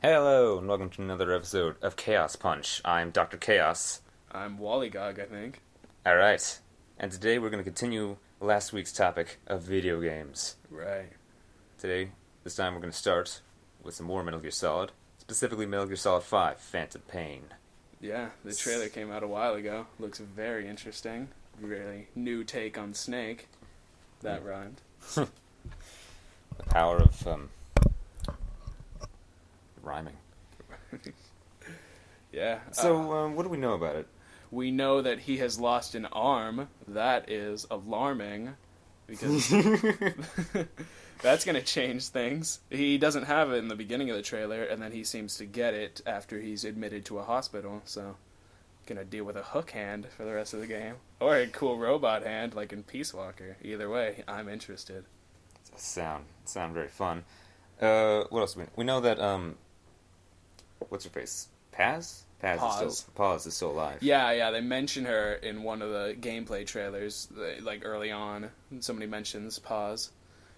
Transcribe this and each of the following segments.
Hello, and welcome to another episode of Chaos Punch. I'm Dr. Chaos. I'm Wallygog, I think. Alright, and today we're going to continue last week's topic of video games. Right. This time we're going to start with some more Metal Gear Solid, specifically Metal Gear Solid 5, Phantom Pain. Yeah, the trailer came out a while ago. Looks very interesting. Really new take on Snake. That rhymed. The power of, rhyming. Yeah. So, what do we know about it? We know that he has lost an arm. That is alarming. Because that's going to change things. He doesn't have it in the beginning of the trailer, and then he seems to get it after he's admitted to a hospital, so gonna deal with a hook hand for the rest of the game. Or a cool robot hand, like in Peace Walker. Either way, I'm interested. Sound very fun. What else? We know that, what's her face? Paz? Paz is still alive. Yeah, they mention her in one of the gameplay trailers, like early on. Somebody mentions Paz,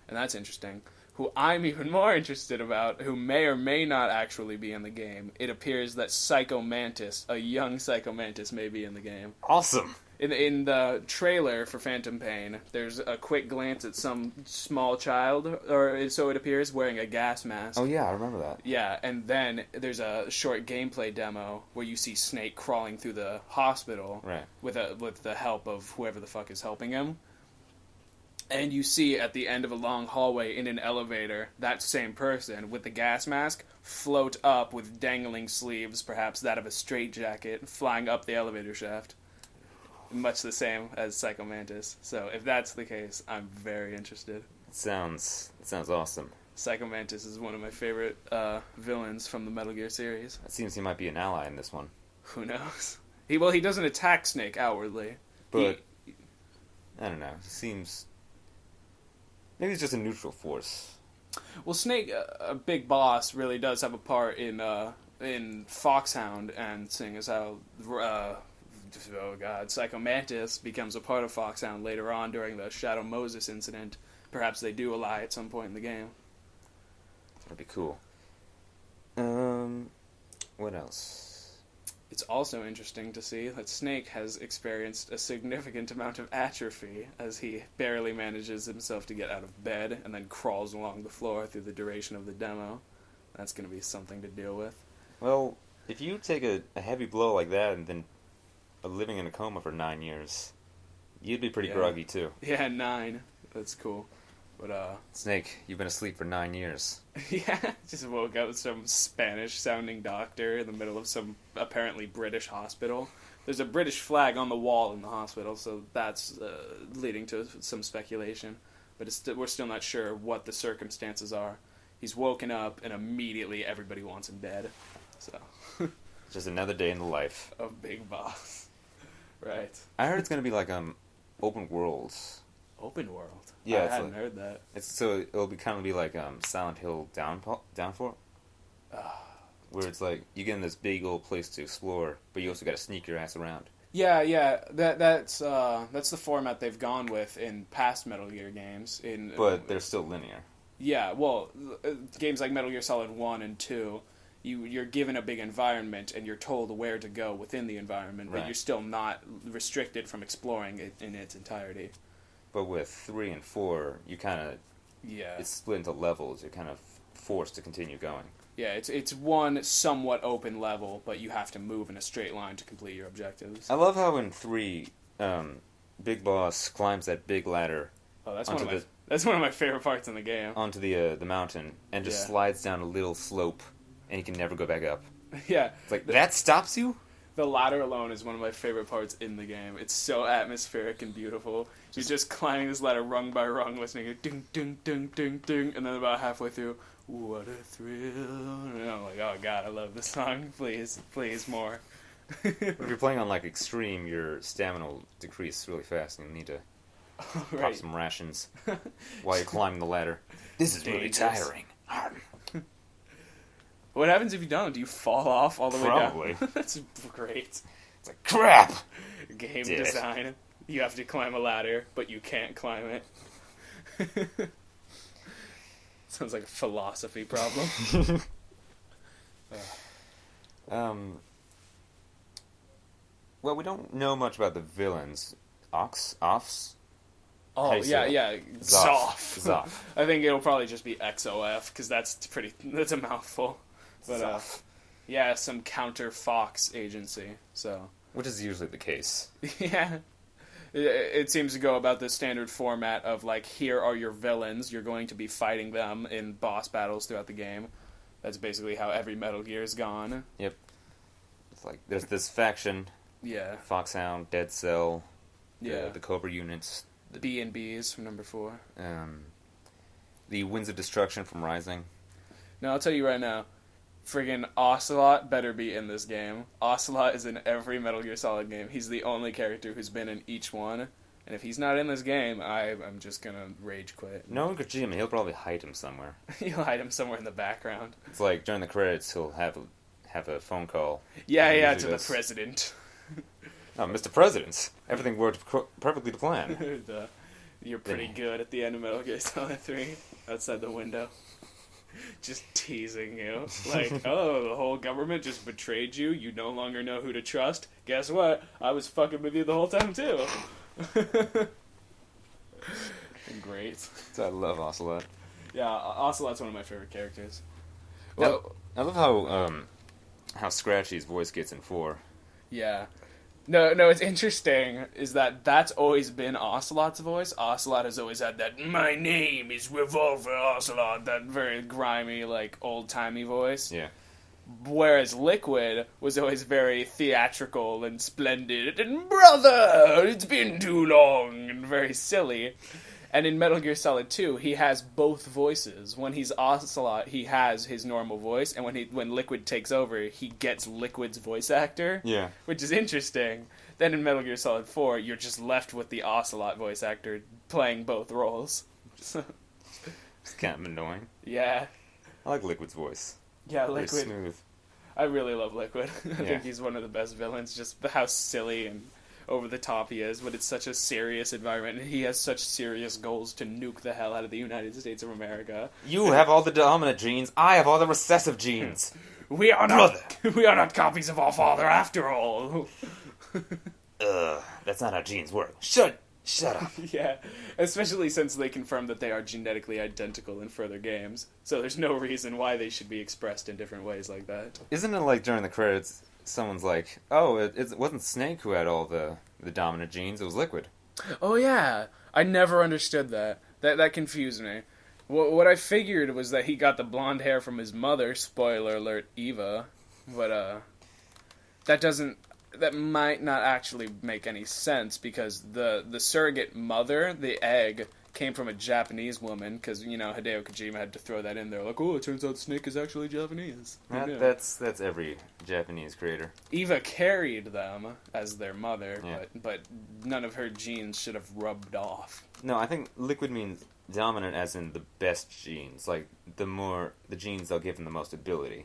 and that's interesting. Who I'm even more interested about, who may or may not actually be in the game. It appears that Psycho Mantis, a young Psycho Mantis, may be in the game. Awesome! In the trailer for Phantom Pain, there's a quick glance at some small child, or so it appears, wearing a gas mask. Oh yeah, I remember that. Yeah, and then there's a short gameplay demo where you see Snake crawling through the hospital with the help of whoever the fuck is helping him. And you see at the end of a long hallway in an elevator, that same person with the gas mask float up with dangling sleeves, perhaps that of a straitjacket, flying up the elevator shaft. Much the same as Psycho Mantis. So if that's the case, I'm very interested. It sounds awesome. Psycho Mantis is one of my favorite villains from the Metal Gear series. It seems he might be an ally in this one. Who knows? He doesn't attack Snake outwardly. But, I don't know. He seems... Maybe it's just a neutral force. Well, Snake, a big boss, really does have a part in Foxhound, and seeing as how... Psycho Mantis becomes a part of Foxhound later on during the Shadow Moses incident. Perhaps they do ally at some point in the game. That'd be cool. What else? It's also interesting to see that Snake has experienced a significant amount of atrophy as he barely manages himself to get out of bed and then crawls along the floor through the duration of the demo. That's going to be something to deal with. Well, if you take a heavy blow like that and then living in a coma for 9 years, you'd be pretty groggy too. Yeah, 9. That's cool. But Snake, you've been asleep for 9 years. Yeah, just woke up with some Spanish-sounding doctor in the middle of some apparently British hospital. There's a British flag on the wall in the hospital, so that's leading to some speculation. But we're still not sure what the circumstances are. He's woken up, and immediately everybody wants him dead. So Just another day in the life of Big Boss. Right. I heard it's gonna be like open worlds. Open world? Yeah, I hadn't heard that. It'll be kind of be like Silent Hill Downfall, where it's like you get in this big old place to explore, but you also got to sneak your ass around. Yeah. That's the format they've gone with in past Metal Gear games. But they're still linear. Yeah, well, games like Metal Gear Solid 1 and 2, you're given a big environment and you're told where to go within the environment, but you're still not restricted from exploring it in its entirety. But with 3 and 4, you kind of... Yeah. It's split into levels. You're kind of forced to continue going. Yeah, it's one somewhat open level, but you have to move in a straight line to complete your objectives. I love how in 3, Big Boss climbs that big ladder. Oh, that's one of my favorite parts in the game. Onto the mountain, and just slides down a little slope, and he can never go back up. Yeah. It's like, that stops you? The ladder alone is one of my favorite parts in the game. It's so atmospheric and beautiful. You're just climbing this ladder rung by rung, listening to ding, ding, ding, ding, ding, and then about halfway through, what a thrill. And I'm like, oh god, I love this song. Please, more. If you're playing on, like, extreme, your stamina will decrease really fast, and you need to pop some rations while you're climbing the ladder. This is really tiring. What happens if you don't? Do you fall off all the way down? Probably. That's great. It's like, crap! Game design. You have to climb a ladder, but you can't climb it. Sounds like a philosophy problem. Well, we don't know much about the villains. Offs? Oh, yeah. Zoff. Zoff. I think it'll probably just be XOF, because that's a mouthful. But, yeah, some counter Fox agency, so. Which is usually the case. Yeah. It seems to go about the standard format of, like, here are your villains, you're going to be fighting them in boss battles throughout the game. That's basically how every Metal Gear's gone. Yep. It's like, there's this faction. Yeah. Foxhound, Dead Cell. Yeah. The Cobra units. The B&Bs from number 4. The Winds of Destruction from Rising. No, I'll tell you right now. Friggin' Ocelot better be in this game. Ocelot is in every Metal Gear Solid game. He's the only character who's been in each one. And if he's not in this game, I'm just gonna rage quit. No, Kojima, he'll probably hide him somewhere. He'll hide him somewhere in the background. It's like, during the credits, he'll have a phone call. Yeah, to the president. Oh, Mr. President, everything worked perfectly to plan. You're pretty good at the end of Metal Gear Solid 3, outside the window. Just teasing you. Like, oh, the whole government just betrayed you, you no longer know who to trust. Guess what? I was fucking with you the whole time, too. Great. So I love Ocelot. Yeah, Ocelot's one of my favorite characters. Well, I love how scratchy his voice gets in 4. Yeah. No, it's interesting is that's always been Ocelot's voice. Ocelot has always had that, my name is Revolver Ocelot, that very grimy, like, old-timey voice. Yeah. Whereas Liquid was always very theatrical and splendid, and brother, it's been too long, and very silly. And in Metal Gear Solid 2, he has both voices. When he's Ocelot, he has his normal voice, and when Liquid takes over, he gets Liquid's voice actor. Yeah. Which is interesting. Then in Metal Gear Solid 4, you're just left with the Ocelot voice actor playing both roles. It's kind of annoying. Yeah. I like Liquid's voice. Yeah, Liquid. Very smooth. I really love Liquid. I think he's one of the best villains, just how silly and over the top he is, but it's such a serious environment, and he has such serious goals to nuke the hell out of the United States of America. You have all the dominant genes, I have all the recessive genes. We are not copies of our father after all. That's not how genes work. Shut up. Yeah, especially since they confirmed that they are genetically identical in further games, so there's no reason why they should be expressed in different ways like that. Isn't it like during the credits, someone's like, oh, it wasn't Snake who had all the dominant genes, it was Liquid. Oh yeah, I never understood that. That confused me. What I figured was that he got the blonde hair from his mother, spoiler alert, Eva, but that might not actually make any sense, because the surrogate mother, the egg, came from a Japanese woman, because, Hideo Kojima had to throw that in there, like, oh, it turns out Snake is actually Japanese. That's every Japanese creator. Eva carried them as their mother, yeah. but none of her genes should have rubbed off. No, I think Liquid means dominant as in the best genes, like, the genes they'll give him the most ability.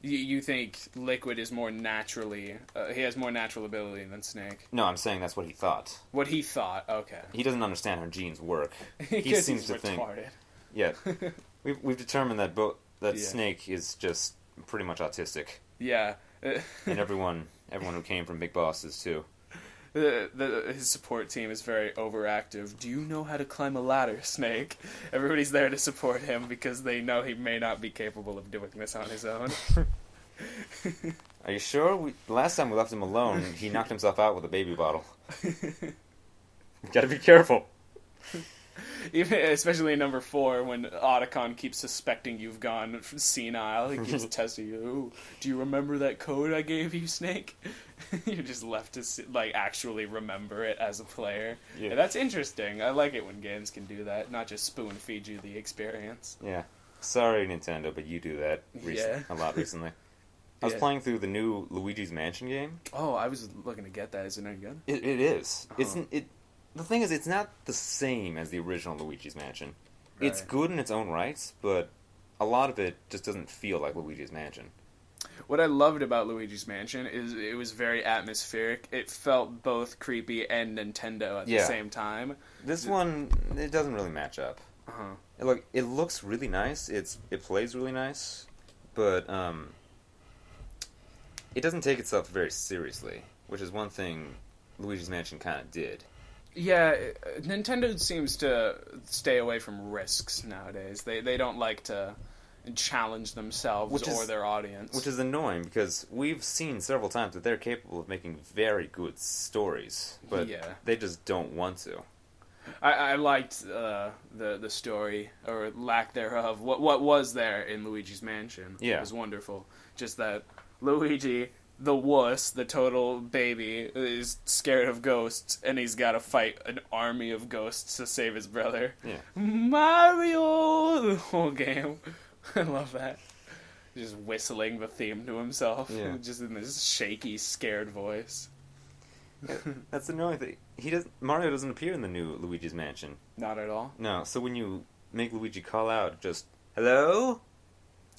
You think Liquid is more naturally... he has more natural ability than Snake? No, I'm saying that's what he thought. What he thought, okay. He doesn't understand how genes work. He seems to retarded. Yeah. We've determined that Snake is just pretty much autistic. Yeah. And everyone who came from Big Boss is too. His support team is very overactive. Do you know how to climb a ladder, Snake? Everybody's there to support him because they know he may not be capable of doing this on his own. Are you sure? The last time we left him alone, he knocked himself out with a baby bottle. Gotta be careful. Even, especially in number 4, when Otacon keeps suspecting you've gone senile, he keeps testing you. Ooh, do you remember that code I gave you, Snake? You're just left to actually remember it as a player. Yeah. And that's interesting. I like it when games can do that, not just spoon feed you the experience. Yeah. Sorry, Nintendo, but you do that a lot recently. I was playing through the new Luigi's Mansion game. Oh, I was looking to get that. Is it any good? It is. Uh-huh. The thing is, it's not the same as the original Luigi's Mansion. Right. It's good in its own rights, but a lot of it just doesn't feel like Luigi's Mansion. What I loved about Luigi's Mansion is it was very atmospheric. It felt both creepy and Nintendo at the same time. This one, it doesn't really match up. Uh-huh. It looks really nice. It plays really nice, but it doesn't take itself very seriously, which is one thing Luigi's Mansion kind of did. Yeah, Nintendo seems to stay away from risks nowadays. They don't like to challenge themselves or their audience. Which is annoying, because we've seen several times that they're capable of making very good stories, but they just don't want to. I liked the story, or lack thereof. What was there in Luigi's Mansion? Yeah. It was wonderful. Just that Luigi, the wuss, the total baby, is scared of ghosts, and he's got to fight an army of ghosts to save his brother. Yeah. Mario! The whole game. I love that. Just whistling the theme to himself. Yeah. Just in this shaky, scared voice. Yeah, that's the annoying thing. Mario doesn't appear in the new Luigi's Mansion. Not at all? No, so when you make Luigi call out, just, hello?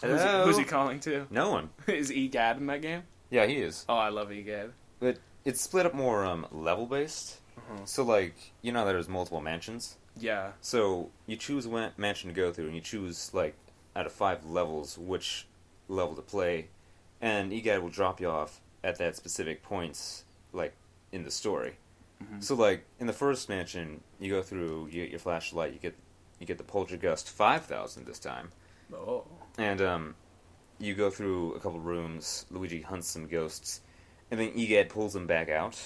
Hello? Who's he calling to? No one. Is EGAD in that game? Yeah, he is. Oh, I love EGAD. But it's split up more level-based. Uh-huh. So, like, you know there's multiple mansions? Yeah. So, you choose one mansion to go through, and you choose, like, out of 5 levels, which level to play, and EGAD will drop you off at that specific points, like, in the story. Mm-hmm. So, like, in the first mansion, you go through, you get your flashlight, you get the Poltergust 5000 this time. Oh. And, you go through a couple rooms, Luigi hunts some ghosts, and then EGAD pulls him back out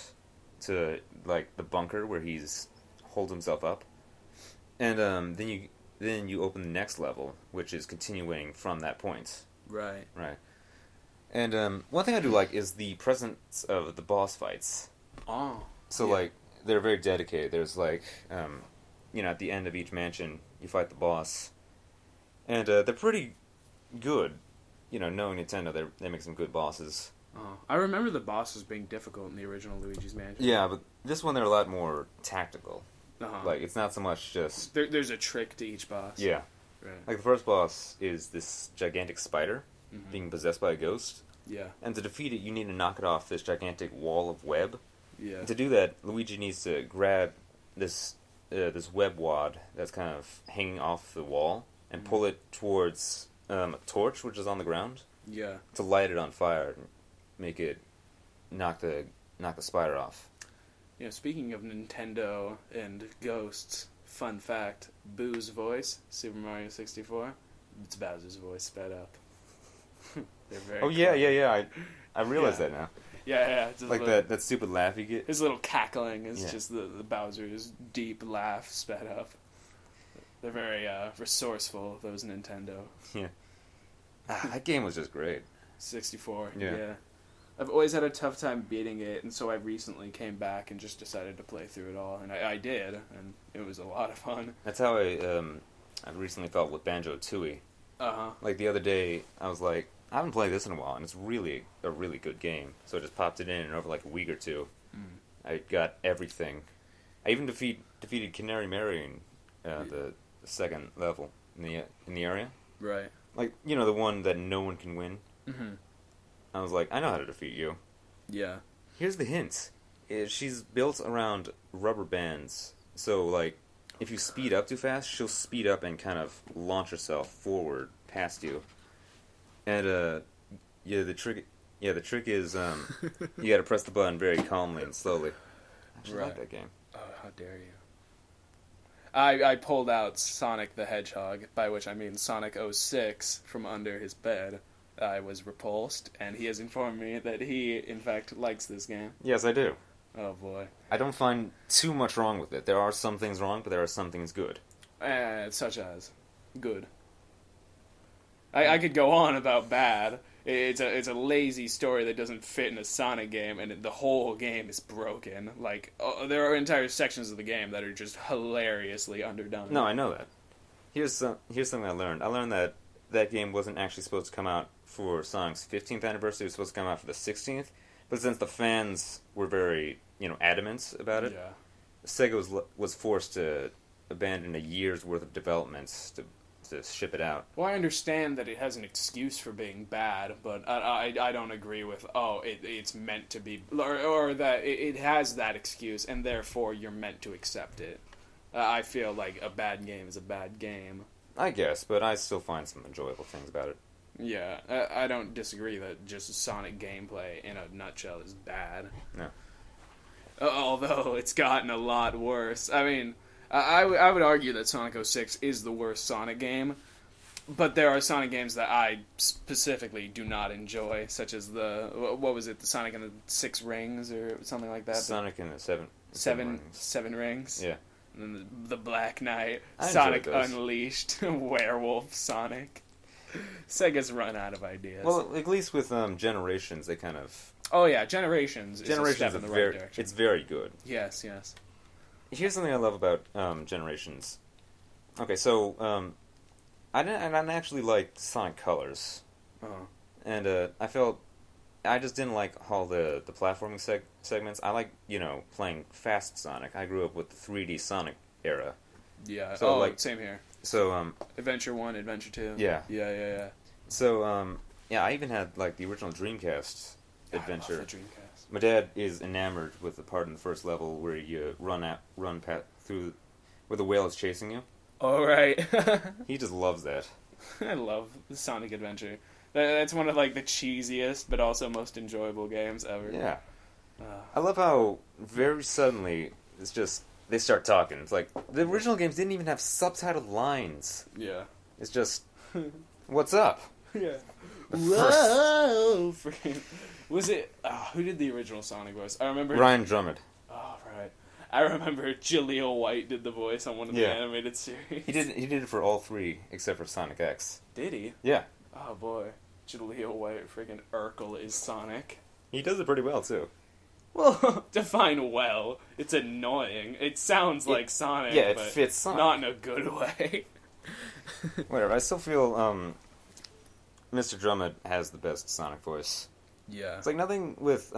to, like, the bunker where he's holds himself up. And, then you open the next level, which is continuing from that point. Right. Right. And, one thing I do like is the presence of the boss fights. Oh. So, like, they're very dedicated. There's, like, at the end of each mansion, you fight the boss. And, they're pretty good. You know, knowing Nintendo, they make some good bosses. Oh. I remember the bosses being difficult in the original Luigi's Mansion. Yeah, but this one they're a lot more tactical. Uh-huh. Like, it's not so much just... There's a trick to each boss. Yeah. Right. Like, the first boss is this gigantic spider being possessed by a ghost. Yeah. And to defeat it, you need to knock it off this gigantic wall of web. Yeah. And to do that, Luigi needs to grab this web wad that's kind of hanging off the wall and pull it towards a torch, which is on the ground. Yeah. To light it on fire and make it knock the spider off. You know, speaking of Nintendo and ghosts, fun fact, Boo's voice, Super Mario 64, it's Bowser's voice sped up. They're very clever. Yeah. I realize that now. Yeah. Like that stupid laugh you get? His little cackling is just the Bowser's deep laugh sped up. They're very resourceful, those Nintendo. Yeah. That game was just great. 64, yeah. I've always had a tough time beating it, and so I recently came back and just decided to play through it all, and I did, and it was a lot of fun. That's how I recently felt with Banjo-Tooie. Uh-huh. Like, the other day, I was like, I haven't played this in a while, and it's really a really good game. So I just popped it in, and over like a week or two, I got everything. I even defeated Canary Mary in the second level in the area. Right. Like, you know, the one that no one can win. Mm-hmm. I was like, I know how to defeat you. Yeah. Here's the hint. She's built around rubber bands. So, like, if you speed up too fast, she'll speed up and kind of launch herself forward past you. And, the trick is, you gotta press the button very calmly and slowly. I actually like that game. Oh, how dare you. I pulled out Sonic the Hedgehog, by which I mean Sonic 06, from under his bed. I was repulsed, and he has informed me that he, in fact, likes this game. Yes, I do. Oh, boy. I don't find too much wrong with it. There are some things wrong, but there are some things good. Such as? Good. I could go on about bad. It's a lazy story that doesn't fit in a Sonic game, and the whole game is broken. Like, there are entire sections of the game that are just hilariously underdone. No, I know that. Here's something I learned. I learned that game wasn't actually supposed to come out for Sonic's 15th anniversary. It was supposed to come out for the 16th. But since the fans were very, adamant about it, Sega was forced to abandon a year's worth of developments to ship it out. Well, I understand that it has an excuse for being bad, but I don't agree with, it's meant to be, or that it has that excuse, and therefore you're meant to accept it. I feel like a bad game is a bad game. I guess, but I still find some enjoyable things about it. Yeah, I don't disagree that just Sonic gameplay in a nutshell is bad. No. Although it's gotten a lot worse. I mean, I would argue that Sonic 06 is the worst Sonic game, but there are Sonic games that I specifically do not enjoy, such as what was it, the Sonic and the 6 Rings or something like that? Sonic and the seven rings? Yeah. And then the Black Knight, I Sonic Unleashed, Werewolf Sonic. Sega's run out of ideas. Well, at least with Generations, they kind of... Oh yeah, Generations is a step in the right direction. It's very good. Yes, yes. Here's something I love about Generations. Okay, so I didn't actually like Sonic Colors, and I just didn't like all the platforming segments. I like playing fast Sonic. I grew up with the 3D Sonic era. Yeah. So same here. So Adventure 1, Adventure 2. Yeah. Yeah. So I even had like the original Dreamcast adventure. I love the Dreamcast. My dad is enamored with the part in the first level where you run through where the whale is chasing you. Oh right. He just loves that. I love the Sonic Adventure. That's one of like the cheesiest but also most enjoyable games ever. Yeah. I love how very suddenly it's just they start talking. It's like the original games didn't even have subtitled lines. Yeah. It's just what's up? Yeah. Whoa! Was it? Who did the original Sonic voice? I remember Ryan Drummond. Oh right. I remember Jaleel White did the voice on one of the animated series. He did it for all 3 except for Sonic X. Did he? Yeah. Oh boy, Jaleel White, freaking Urkel is Sonic. He does it pretty well too. Well, define well. It's annoying. It sounds like Sonic. Yeah, it but fits Sonic. Not in a good way. Whatever. I still feel Mr. Drummond has the best Sonic voice. Yeah. It's like nothing with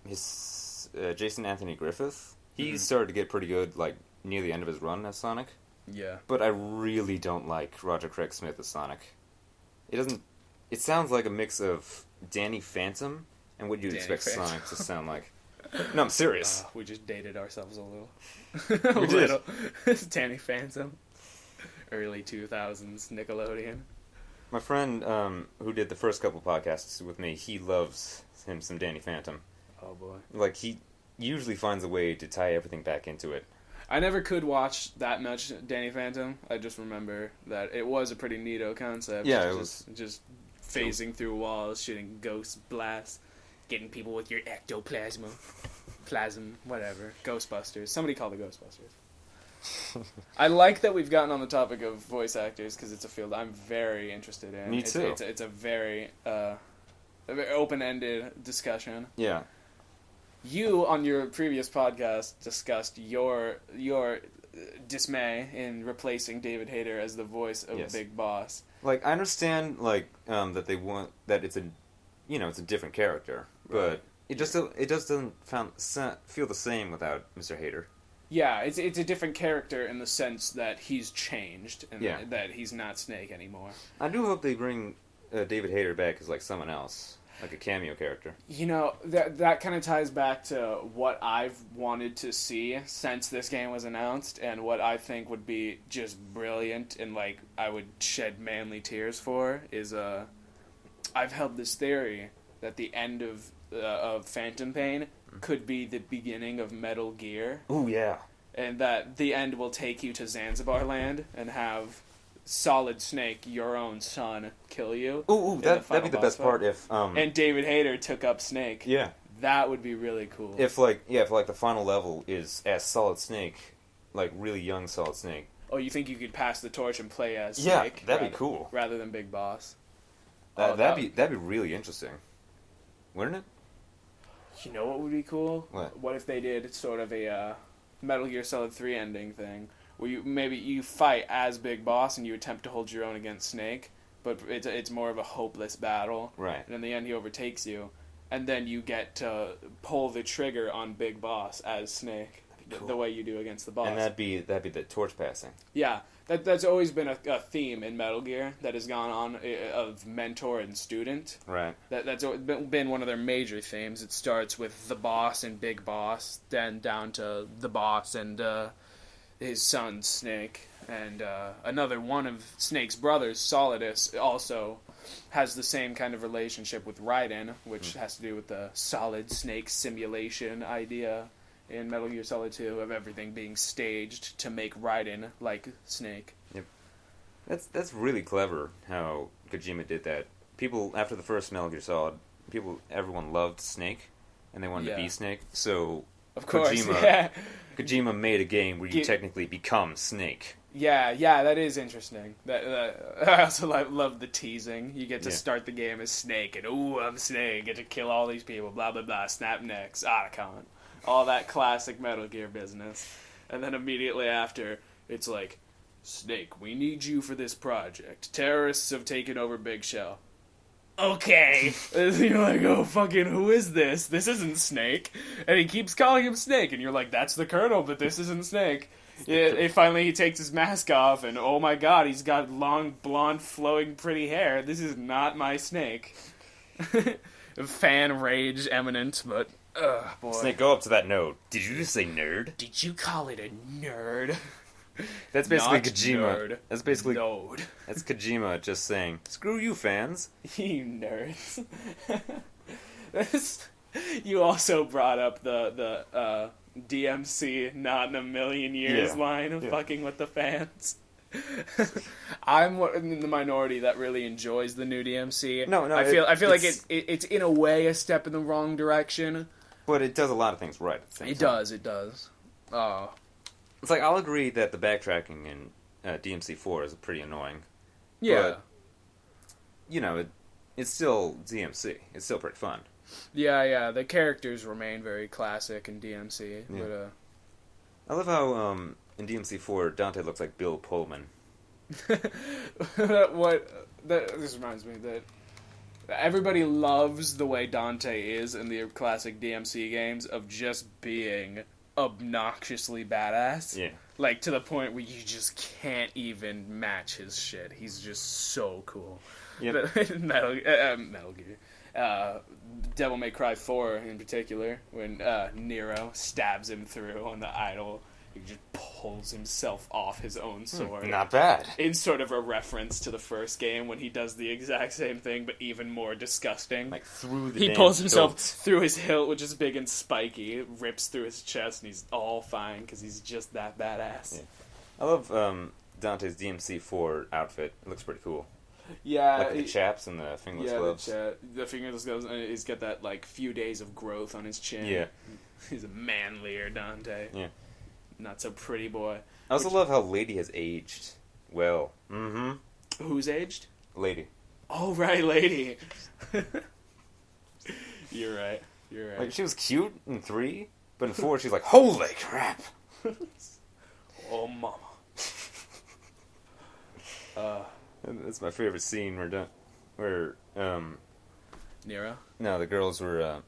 his Jason Anthony Griffith. He started to get pretty good like near the end of his run as Sonic. Yeah. But I really don't like Roger Craig Smith as Sonic. It sounds like a mix of Danny Phantom and what you'd expect Sonic to sound like. No, I'm serious. We just dated ourselves a little. We did. Danny Phantom. Early 2000s Nickelodeon. My friend who did the first couple podcasts with me, he loves him some Danny Phantom. Oh boy. Like, he usually finds a way to tie everything back into it. I never could watch that much Danny Phantom. I just remember that it was a pretty neato concept. Yeah, it was. Just phasing through walls, shooting ghost blasts, getting people with your ectoplasm, whatever. Ghostbusters. Somebody call the Ghostbusters. I like that we've gotten on the topic of voice actors because it's a field I'm very interested in. Me too. It's a very open-ended discussion. Yeah. You, on your previous podcast, discussed your dismay in replacing David Hayter as the voice of Big Boss. Like, I understand, like, that they want that it's a different character, but it doesn't feel the same without Mr. Hayter. Yeah, it's a different character in the sense that he's changed and that he's not Snake anymore. I do hope they bring David Hayter back as like someone else. Like a cameo character. You know, that kind of ties back to what I've wanted to see since this game was announced, and what I think would be just brilliant and, like, I would shed manly tears for is, I've held this theory that the end of Phantom Pain could be the beginning of Metal Gear. Ooh, yeah. And that the end will take you to Zanzibar Land and have Solid Snake, your own son, kill you. Ooh, that'd be the best part if and David Hayter took up Snake. Yeah, that would be really cool. If the final level is as Solid Snake, like really young Solid Snake. Oh, you think you could pass the torch and play as Snake? Yeah, that'd be cool. Rather than Big Boss. That'd be really interesting, wouldn't it? You know what would be cool? What if they did sort of a Metal Gear Solid 3 ending thing? Where you fight as Big Boss and you attempt to hold your own against Snake, but it's more of a hopeless battle. Right. And in the end, he overtakes you, and then you get to pull the trigger on Big Boss as Snake, cool. The way you do against the boss. And that'd be the torch passing. Yeah, that's always been a theme in Metal Gear that has gone on of mentor and student. Right. That's been one of their major themes. It starts with the boss and Big Boss, then down to the boss and his son Snake, and another one of Snake's brothers, Solidus, also has the same kind of relationship with Raiden, which has to do with the Solid Snake simulation idea in Metal Gear Solid 2 of everything being staged to make Raiden like Snake. Yep. That's really clever how Kojima did that. People, after the first Metal Gear Solid, everyone loved Snake, and they wanted to be Snake, so of course, Kojima made a game where you technically become Snake. Yeah, that is interesting. I also love the teasing. You get to start the game as Snake, and I'm Snake, get to kill all these people, blah blah blah, snap necks, Otacon, all that classic Metal Gear business. And then immediately after, it's like, Snake, we need you for this project. Terrorists have taken over Big Shell. Okay. And you're like, oh, fucking, who is this? This isn't Snake. And he keeps calling him Snake, and you're like, that's the Colonel, but this isn't Snake. Finally, he takes his mask off, and oh my god, he's got long, blonde, flowing, pretty hair. This is not my Snake. Fan rage eminent, but, boy. Snake, go up to that node. Did you just say nerd? Did you call it a nerd? That's basically Not Kojima. Nerd. That's basically Node. That's Kojima just saying, "Screw you, fans." You nerds. You also brought up the DMC "not in a million years" line of fucking with the fans. I'm in the minority that really enjoys the new DMC. No, I feel like it's in a way a step in the wrong direction, but it does a lot of things right. At the same time. It does. Oh. It's like, I'll agree that the backtracking in DMC4 is pretty annoying. Yeah. But, it's still DMC. It's still pretty fun. Yeah. The characters remain very classic in DMC. Yeah. But, I love how, in DMC4, Dante looks like Bill Pullman. This reminds me that everybody loves the way Dante is in the classic DMC games of just being obnoxiously badass. Yeah. Like, to the point where you just can't even match his shit. He's just so cool. Yep. Metal Gear. Devil May Cry 4, in particular, when Nero stabs him through on the idol, he just pulls himself off his own sword. Not bad. In sort of a reference to the first game when he does the exact same thing, but even more disgusting. Like, through the He pulls himself through his hilt, which is big and spiky, rips through his chest, and he's all fine, because he's just that badass. Yeah. I love Dante's DMC4 outfit. It looks pretty cool. Yeah. Like the chaps and the fingerless gloves. The fingerless gloves, and he's got that, like, few days of growth on his chin. Yeah. He's a manlier Dante. Yeah. Not so pretty boy. I also love how Lady has aged well. Mm-hmm. Who's aged? Lady. Oh, right, Lady. You're right. Like, she was cute in 3, but in 4 she's like, holy crap! Oh, mama. That's my favorite scene where Nero? No, the girls were,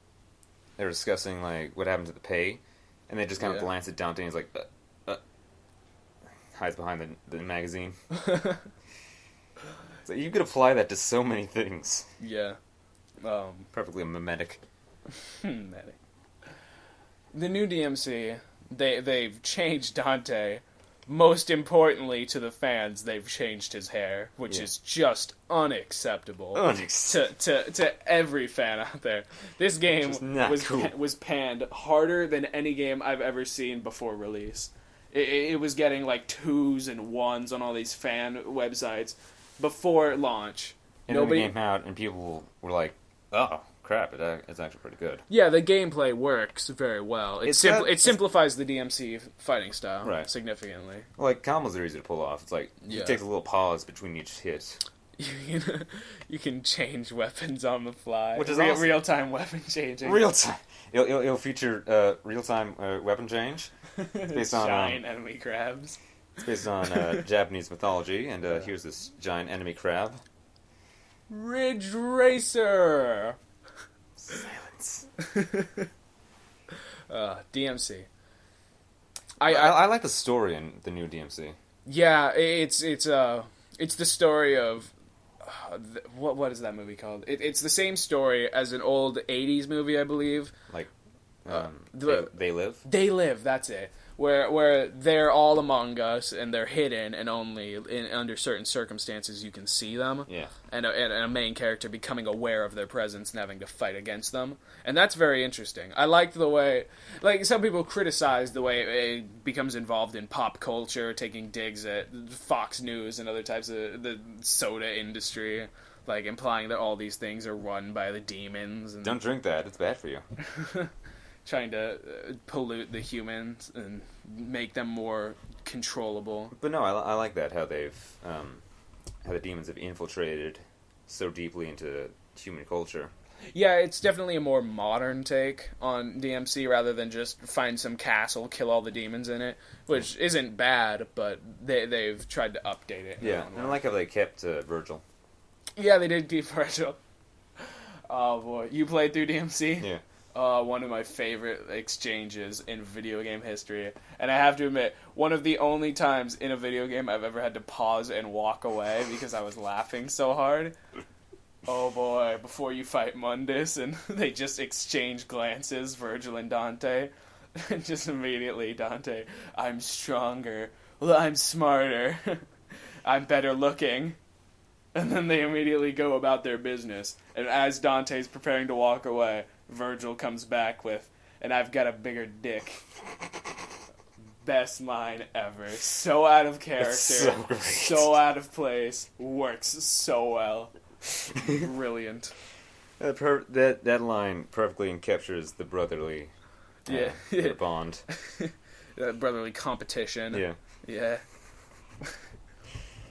they were discussing, like, what happened to the pay, and they just kind of glance at Dante and he's like, hides behind the magazine. So you could apply that to so many things. Yeah. Perfectly mimetic. Mimetic. The new DMC, they've changed Dante. Most importantly to the fans, they've changed his hair, which is just unacceptable. To every fan out there. This game was panned harder than any game I've ever seen before release. It was getting like 2s and 1s on all these fan websites before launch. And then the game out, and people were like, oh, crap, it's actually pretty good. Yeah, the gameplay works very well. It simplifies the DMC fighting style significantly. Like, combos are easy to pull off. It's like, it takes a little pause between each hit. You can change weapons on the fly. Which is real-time weapon changing. Real-time. It'll feature real-time weapon change. It's based on giant enemy crabs. It's based on Japanese mythology, and here's this giant enemy crab. Ridge Racer! Silence. DMC. I like the story in the new DMC. Yeah, it's the story of what is that movie called? It's the same story as an old 80s movie, I believe. Like They Live? They Live, that's it. where they're all among us and they're hidden and only under certain circumstances you can see them. Yeah. And a main character becoming aware of their presence and having to fight against them. And that's very interesting. I liked the way, like, some people criticize the way it becomes involved in pop culture, taking digs at Fox News and other types of the soda industry, like implying that all these things are run by the demons. And don't drink that; it's bad for you. Trying to pollute the humans and make them more controllable. But no, I like that, how they've how the demons have infiltrated so deeply into human culture. Yeah, it's definitely a more modern take on DMC rather than just find some castle, kill all the demons in it, which isn't bad, but they've tried to update it. Yeah, and I like how they kept Virgil. Yeah, they did keep Virgil. Oh boy, you played through DMC? Yeah. One of my favorite exchanges in video game history. And I have to admit, one of the only times in a video game I've ever had to pause and walk away because I was laughing so hard. Oh boy, before you fight Mundus, and they just exchange glances, Virgil and Dante. And just immediately, Dante, I'm stronger. Well, I'm smarter. I'm better looking. And then they immediately go about their business. And as Dante's preparing to walk away, Virgil comes back with, and I've got a bigger dick. Best line ever. So out of character. So great. So out of place. Works so well. Brilliant. That line perfectly captures the brotherly their bond. Brotherly competition. Yeah. Yeah.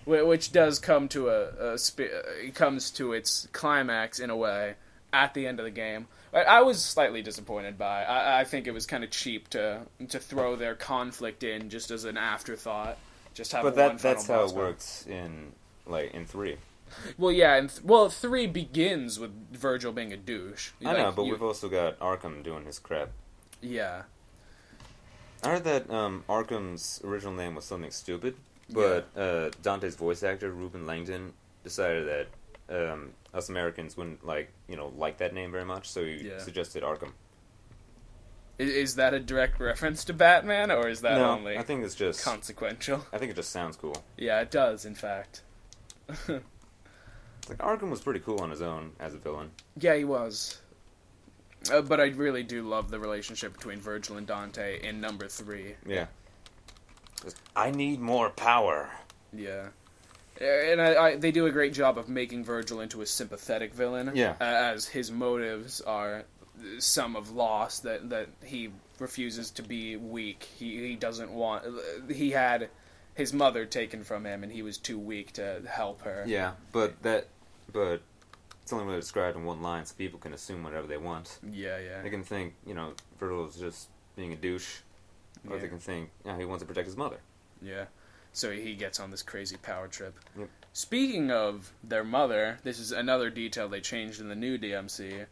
Which does come to it comes to its climax in a way at the end of the game. I was slightly disappointed by. I think it was kind of cheap to throw their conflict in just as an afterthought. Just have. But that's how it works in 3. Well, yeah, and 3 begins with Virgil being a douche. I know, but we've also got Arkham doing his crap. Yeah. I heard that Arkham's original name was something stupid, but Dante's voice actor, Ruben Langdon, decided that us Americans wouldn't like that name very much, so he suggested Arkham. Is that a direct reference to Batman, or is that only I think it's just consequential? I think it just sounds cool. Yeah, it does, in fact. Like, Arkham was pretty cool on his own as a villain. Yeah, he was. But I really do love the relationship between Virgil and Dante in number 3. Yeah. I need more power. Yeah. And they do a great job of making Virgil into a sympathetic villain. Yeah. As his motives are some of loss, that he refuses to be weak. He doesn't want... He had his mother taken from him, and he was too weak to help her. Yeah, but it's only really described in one line, so people can assume whatever they want. Yeah. They can think, Virgil's just being a douche, or they can think, he wants to protect his mother. Yeah. So he gets on this crazy power trip. Yep. Speaking of their mother, this is another detail they changed in the new DMC.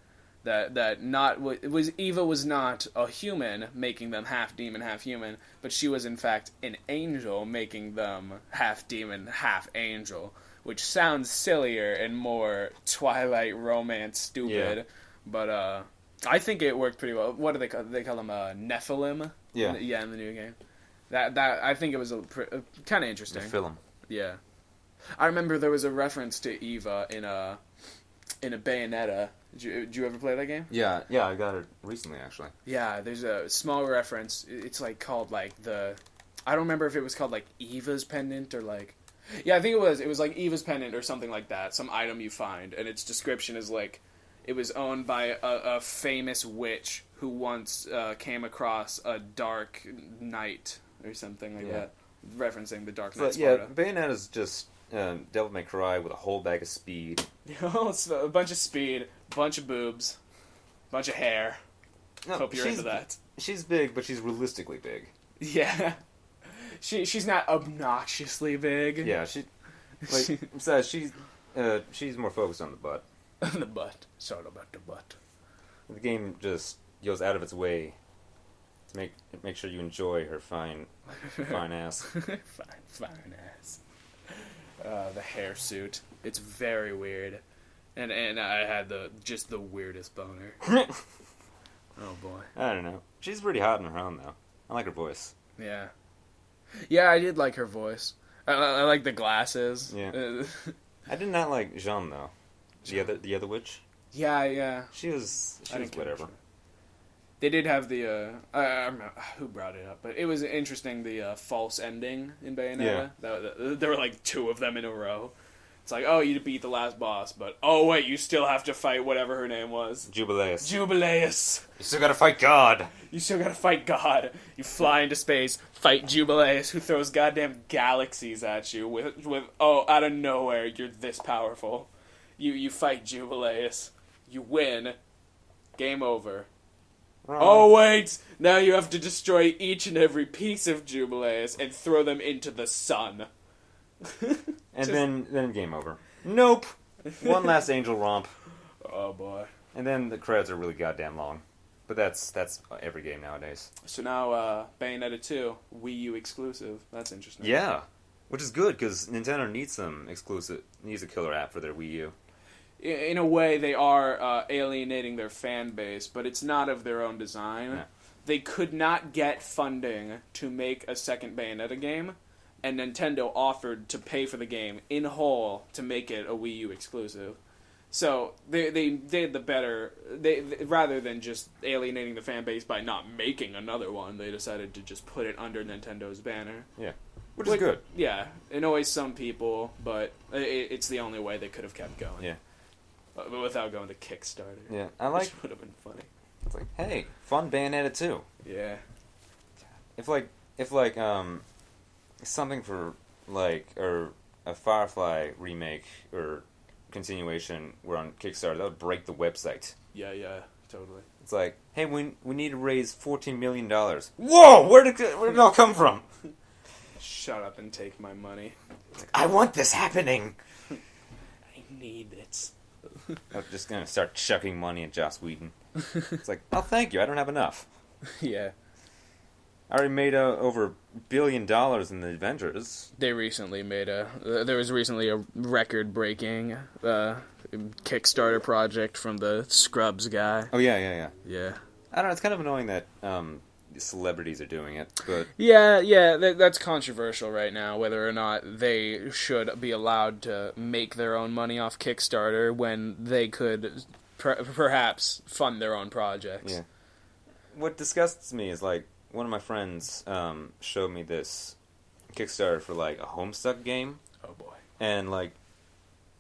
Eva was not a human, making them half demon, half human, but she was in fact an angel, making them half demon, half angel, which sounds sillier and more Twilight romance stupid. Yeah. But I think it worked pretty well. What do they call? They call them Nephilim. Yeah. In the new game. That I think it was kind of interesting. Nephilim. Yeah. I remember there was a reference to Eva in a Bayonetta. Did you ever play that game? Yeah, I got it recently, actually. Yeah, there's a small reference. It's called I don't remember if it was called Eva's pendant or yeah, I think it was. It was Eva's pendant or something like that. Some item you find, and its description is it was owned by a famous witch who once came across a dark knight or something like that, referencing the Dark Knight Sparta. Yeah, Bayonetta's just Devil May Cry with a whole bag of speed. It's a bunch of speed, bunch of boobs, bunch of hair. No, hope you're into that. She's big, but she's realistically big. Yeah. She's not obnoxiously big. Yeah, besides, she's more focused on the butt. The butt. It's all about the butt. The game just goes out of its way to make sure you enjoy her fine ass. fine ass. The hairsuit. It's very weird. And I had the weirdest boner. Oh boy. I don't know. She's pretty hot on her own though. I like her voice. Yeah. Yeah, I did like her voice. I like the glasses. Yeah. I did not like Jeanne, though. The other witch? Yeah. She was whatever. They did have the, I don't know who brought it up, but it was interesting, the false ending in Bayonetta. Yeah. There were like 2 of them in a row. It's like, oh, you beat the last boss, but, oh wait, you still have to fight whatever her name was. Jubileus. You still gotta fight God. You fly into space, fight Jubileus, who throws goddamn galaxies at you with out of nowhere, you're this powerful. You fight Jubileus. You win. Game over. Wrong. Oh, wait! Now you have to destroy each and every piece of Jubileus and throw them into the sun. And then game over. Nope! One last angel romp. Oh, boy. And then the credits are really goddamn long. But that's every game nowadays. So now, Bayonetta 2, Wii U exclusive. That's interesting. Yeah. Which is good, because Nintendo needs a killer app for their Wii U. In a way, they are alienating their fan base, but it's not of their own design. Yeah. They could not get funding to make a second Bayonetta game, and Nintendo offered to pay for the game in whole to make it a Wii U exclusive. So they did the better. They rather than just alienating the fan base by not making another one, they decided to just put it under Nintendo's banner. Yeah, which is good. Yeah, it annoys some people, but it's the only way they could have kept going. Yeah. But without going to Kickstarter. Yeah, which would have been funny. It's like, hey, fun Bayonetta 2. Yeah. If something for or a Firefly remake or continuation were on Kickstarter, that would break the website. Yeah, totally. It's like, hey, we need to raise $14 million. Whoa! Where did it all come from? Shut up and take my money. It's like, I want this happening. I need it. I'm just gonna start chucking money at Joss Whedon. It's like, oh, thank you. I don't have enough. Yeah. I already made over $1 billion in the Avengers. There was recently a record-breaking Kickstarter project from the Scrubs guy. Oh yeah. Yeah. I don't know. It's kind of annoying that celebrities are doing it, but yeah, that's controversial right now. Whether or not they should be allowed to make their own money off Kickstarter when they could perhaps fund their own projects. Yeah. What disgusts me is one of my friends showed me this Kickstarter for a Homestuck game. Oh boy! And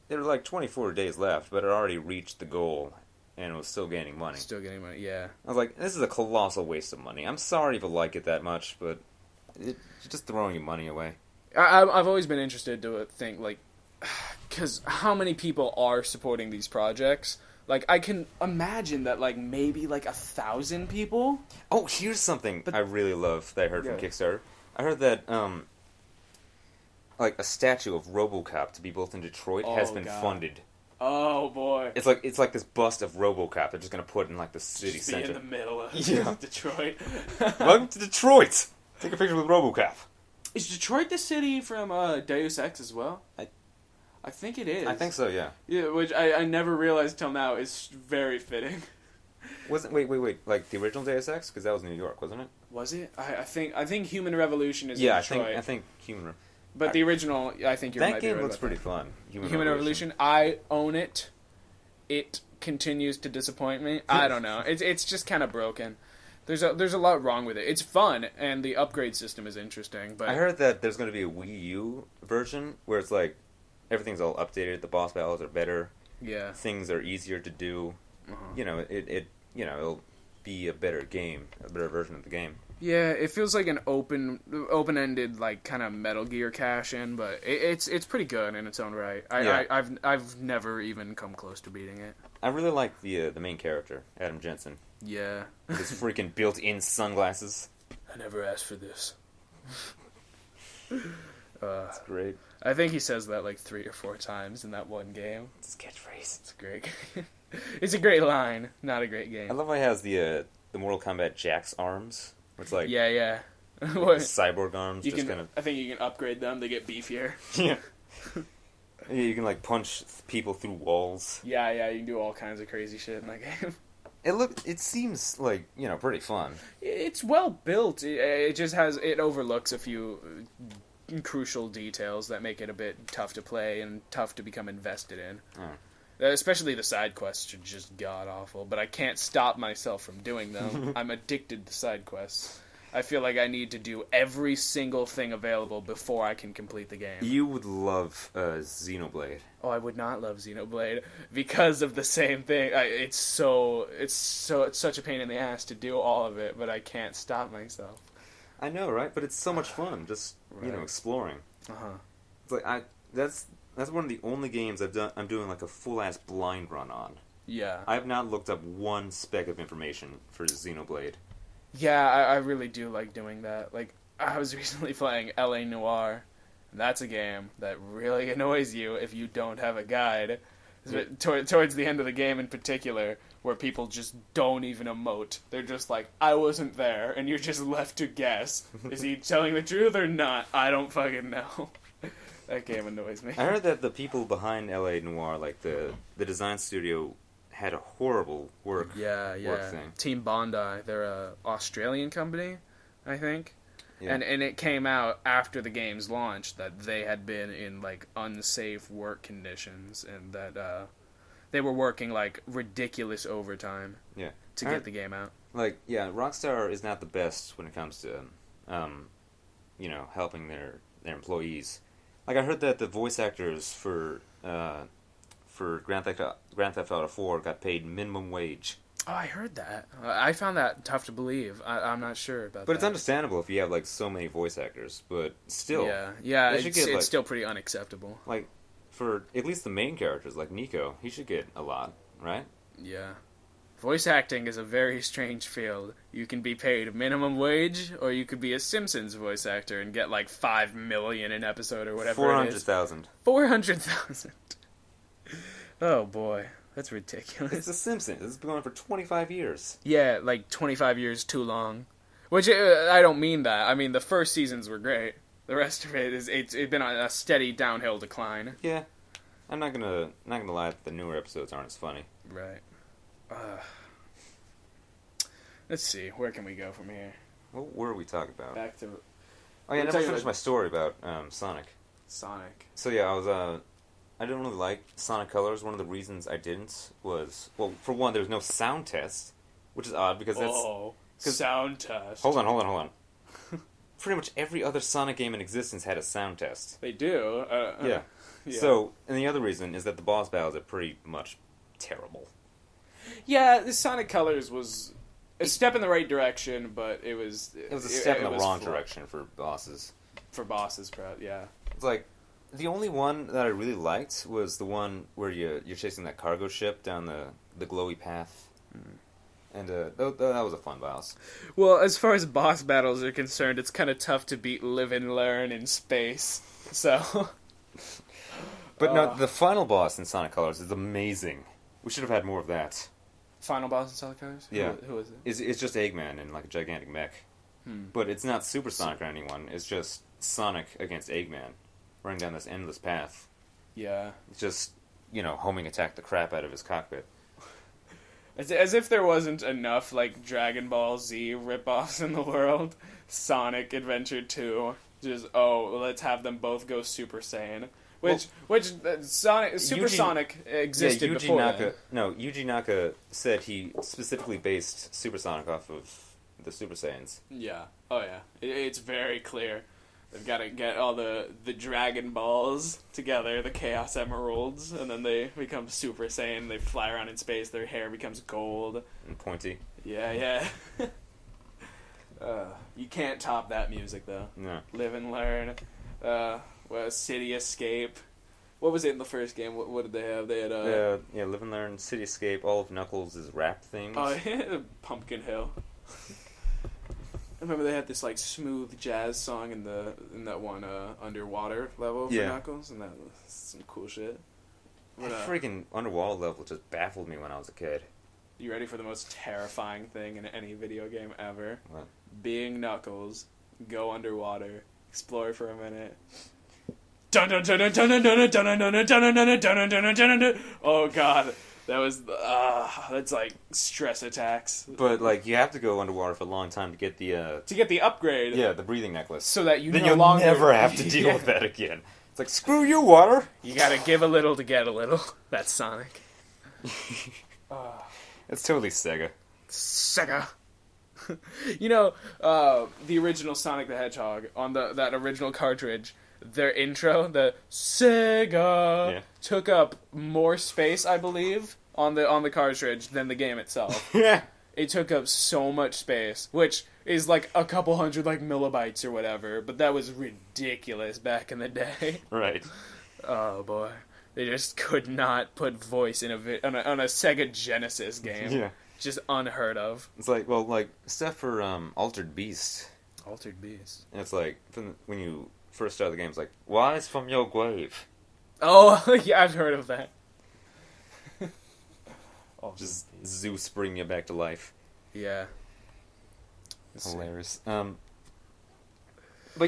there were 24 days left, but it already reached the goal. And it was still gaining money. Yeah. I was like, this is a colossal waste of money. I'm sorry if you like it that much, but it's just throwing your money away. I've always been interested to think, because how many people are supporting these projects? I can imagine that, maybe 1,000 people? Oh, here's something I really love that I heard from Kickstarter. I heard that, a statue of RoboCop to be built in Detroit has been funded. Oh boy! It's like this bust of RoboCop. They're just gonna put in the city center in the middle of Detroit. Welcome to Detroit. Take a picture with RoboCop. Is Detroit the city from Deus Ex as well? I think it is. I think so. Yeah. Yeah, which I never realized till now is very fitting. Wasn't wait the original Deus Ex, because that was New York, wasn't it? Was it? I think Human Revolution is in Detroit. I think Human. But the original, I think you're right. That game looks pretty fun. Human Revolution. I own it. It continues to disappoint me. I don't know. It's just kind of broken. There's a lot wrong with it. It's fun, and the upgrade system is interesting. But I heard that there's going to be a Wii U version where it's everything's all updated. The boss battles are better. Yeah. Things are easier to do. Uh-huh. It'll be a better game, a better version of the game. Yeah, it feels like an open-ended kind of Metal Gear cash-in, but it's pretty good in its own right. I've never even come close to beating it. I really like the main character, Adam Jensen. Yeah, with his freaking built-in sunglasses. I never asked for this. That's great. I think he says that 3 or 4 times in that one game. It's his catchphrase. It's great. It's a great line, not a great game. I love how he has the Mortal Kombat Jax arms. It's yeah. Cyborg arms. I think you can upgrade them. They get beefier. Yeah. You can punch people through walls. Yeah. You can do all kinds of crazy shit in that game. It seems like, pretty fun. It's well built. It just it overlooks a few crucial details that make it a bit tough to play and tough to become invested in. Especially the side quests are just god awful, but I can't stop myself from doing them. I'm addicted to side quests. I feel like I need to do every single thing available before I can complete the game. You would love Xenoblade. Oh, I would not love Xenoblade because of the same thing. It's such a pain in the ass to do all of it, but I can't stop myself. I know, right? But it's so much fun, just exploring. It's like that's one of the only games I'm doing like a full ass blind run on. Yeah, I have not looked up one speck of information for Xenoblade. Yeah, I really do like doing that. Like, I was recently playing L.A. Noire. That's a game that really annoys you if you don't have a guide. Towards the end of the game in particular, where people just don't even emote. They're just like, I wasn't there, and you're just left to guess. Is he telling the truth or not? I don't fucking know. That game annoys me. I heard that the people behind L.A. Noire, like the design studio, had a horrible work thing. Team Bondi, they're a Australian company, I think. Yeah. And it came out after the game's launch that they had been in like unsafe work conditions and that they were working like ridiculous overtime to get the game out. Like, Rockstar is not the best when it comes to helping their employees. Like, I heard that the voice actors for Grand Theft Auto 4 got paid minimum wage. Oh, I heard that. I found that tough to believe. I'm not sure about that. But it's understandable if you have, like, so many voice actors. But still. Yeah, it's still pretty unacceptable. Like, for at least the main characters, like Nico, he should get a lot, right? Yeah. Voice acting is a very strange field. You can be paid minimum wage, or you could be a Simpsons voice actor and get, like, $5 million an episode or whatever it is. 400,000. 400,000. Oh boy, that's ridiculous. It's The Simpsons. It's been going on for 25 years. Yeah, like 25 years too long. Which I don't mean that. I mean the first seasons were great. The rest of it's been on a steady downhill decline. Yeah, I'm not gonna lie that the newer episodes aren't as funny. Right. Let's see. Where can we go from here? What were we talking about? Back to. Oh yeah, I never finished my story about Sonic. Sonic. So yeah, I didn't really like Sonic Colors. One of the reasons I didn't was, well, for one, there was no sound test, which is odd because that's... sound test. Hold on. Pretty much every other Sonic game in existence had a sound test. They do? Yeah. So, and the other reason is that the boss battles are pretty much terrible. Yeah, the Sonic Colors was a step in the right direction, but it was... It was a step in the wrong direction for bosses. For bosses, yeah. It's like... The only one that I really liked was the one where you're chasing that cargo ship down the glowy path. And that was a fun boss. Well, as far as boss battles are concerned, it's kind of tough to beat Live and Learn in space. So... But no, the final boss in Sonic Colors is amazing. We should have had more of that. Final boss in Sonic Colors? Yeah. Who is it? It's just Eggman in like a gigantic mech. But it's not Super Sonic or anyone. It's just Sonic against Eggman. Running down this endless path. Yeah. It's just, homing attack the crap out of his cockpit. As if there wasn't enough, like, Dragon Ball Z ripoffs in the world. Sonic Adventure 2. Just, let's have them both go Super Saiyan. Which Sonic existed before then. No, Yuji Naka said he specifically based Super Sonic off of the Super Saiyans. Yeah. Oh, yeah. It's very clear. They've got to get all the Dragon Balls together, the Chaos Emeralds, and then they become Super Saiyan. They fly around in space. Their hair becomes gold. And pointy. Yeah. You can't top that music, though. No. Live and Learn. City Escape. What was it in the first game? What did they have? They had Live and Learn, City Escape, all of Knuckles' rap themes. Oh, yeah, Pumpkin Hill. I remember they had this like smooth jazz song in that one underwater level for Knuckles, and that was some cool shit. That freaking underwater level just baffled me when I was a kid. You ready for the most terrifying thing in any video game ever? What? Being Knuckles, go underwater, explore for a minute. Oh god. That was that's like stress attacks. But like you have to go underwater for a long time to get the upgrade. Yeah, the breathing necklace. So that you then no you'll longer never have to deal with that again. It's like screw you, water. You gotta give a little to get a little. That's Sonic. It's totally Sega. Sega. The original Sonic the Hedgehog on that original cartridge. Their intro, the Sega, took up more space, I believe, on the cartridge than the game itself. Yeah. It took up so much space, which is like a couple hundred millibytes or whatever, but that was ridiculous back in the day. Right. Oh boy. They just could not put voice in on a Sega Genesis game. Yeah. Just unheard of. It's like, well, like stuff for Altered Beast. Altered Beast. And it's like when you first start the game, it's like, "Wise from your grave." Oh, yeah, I've heard of that. Just Zeus bringing you back to life. Yeah. Hilarious. But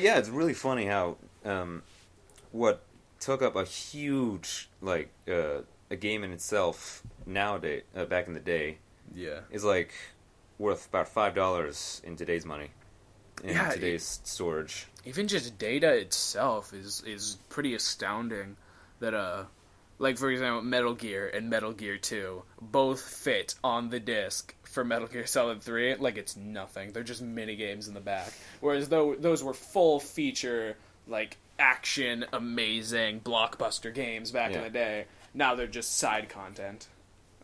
yeah, it's really funny how what took up a huge a game in itself nowadays, back in the day, is like worth about $5 in today's money, in today's storage. Even just data itself is pretty astounding. That like for example, Metal Gear and Metal Gear 2 both fit on the disc for Metal Gear Solid 3 like it's nothing. They're just mini games in the back. Whereas those were full feature action amazing blockbuster games back in the day. Now they're just side content.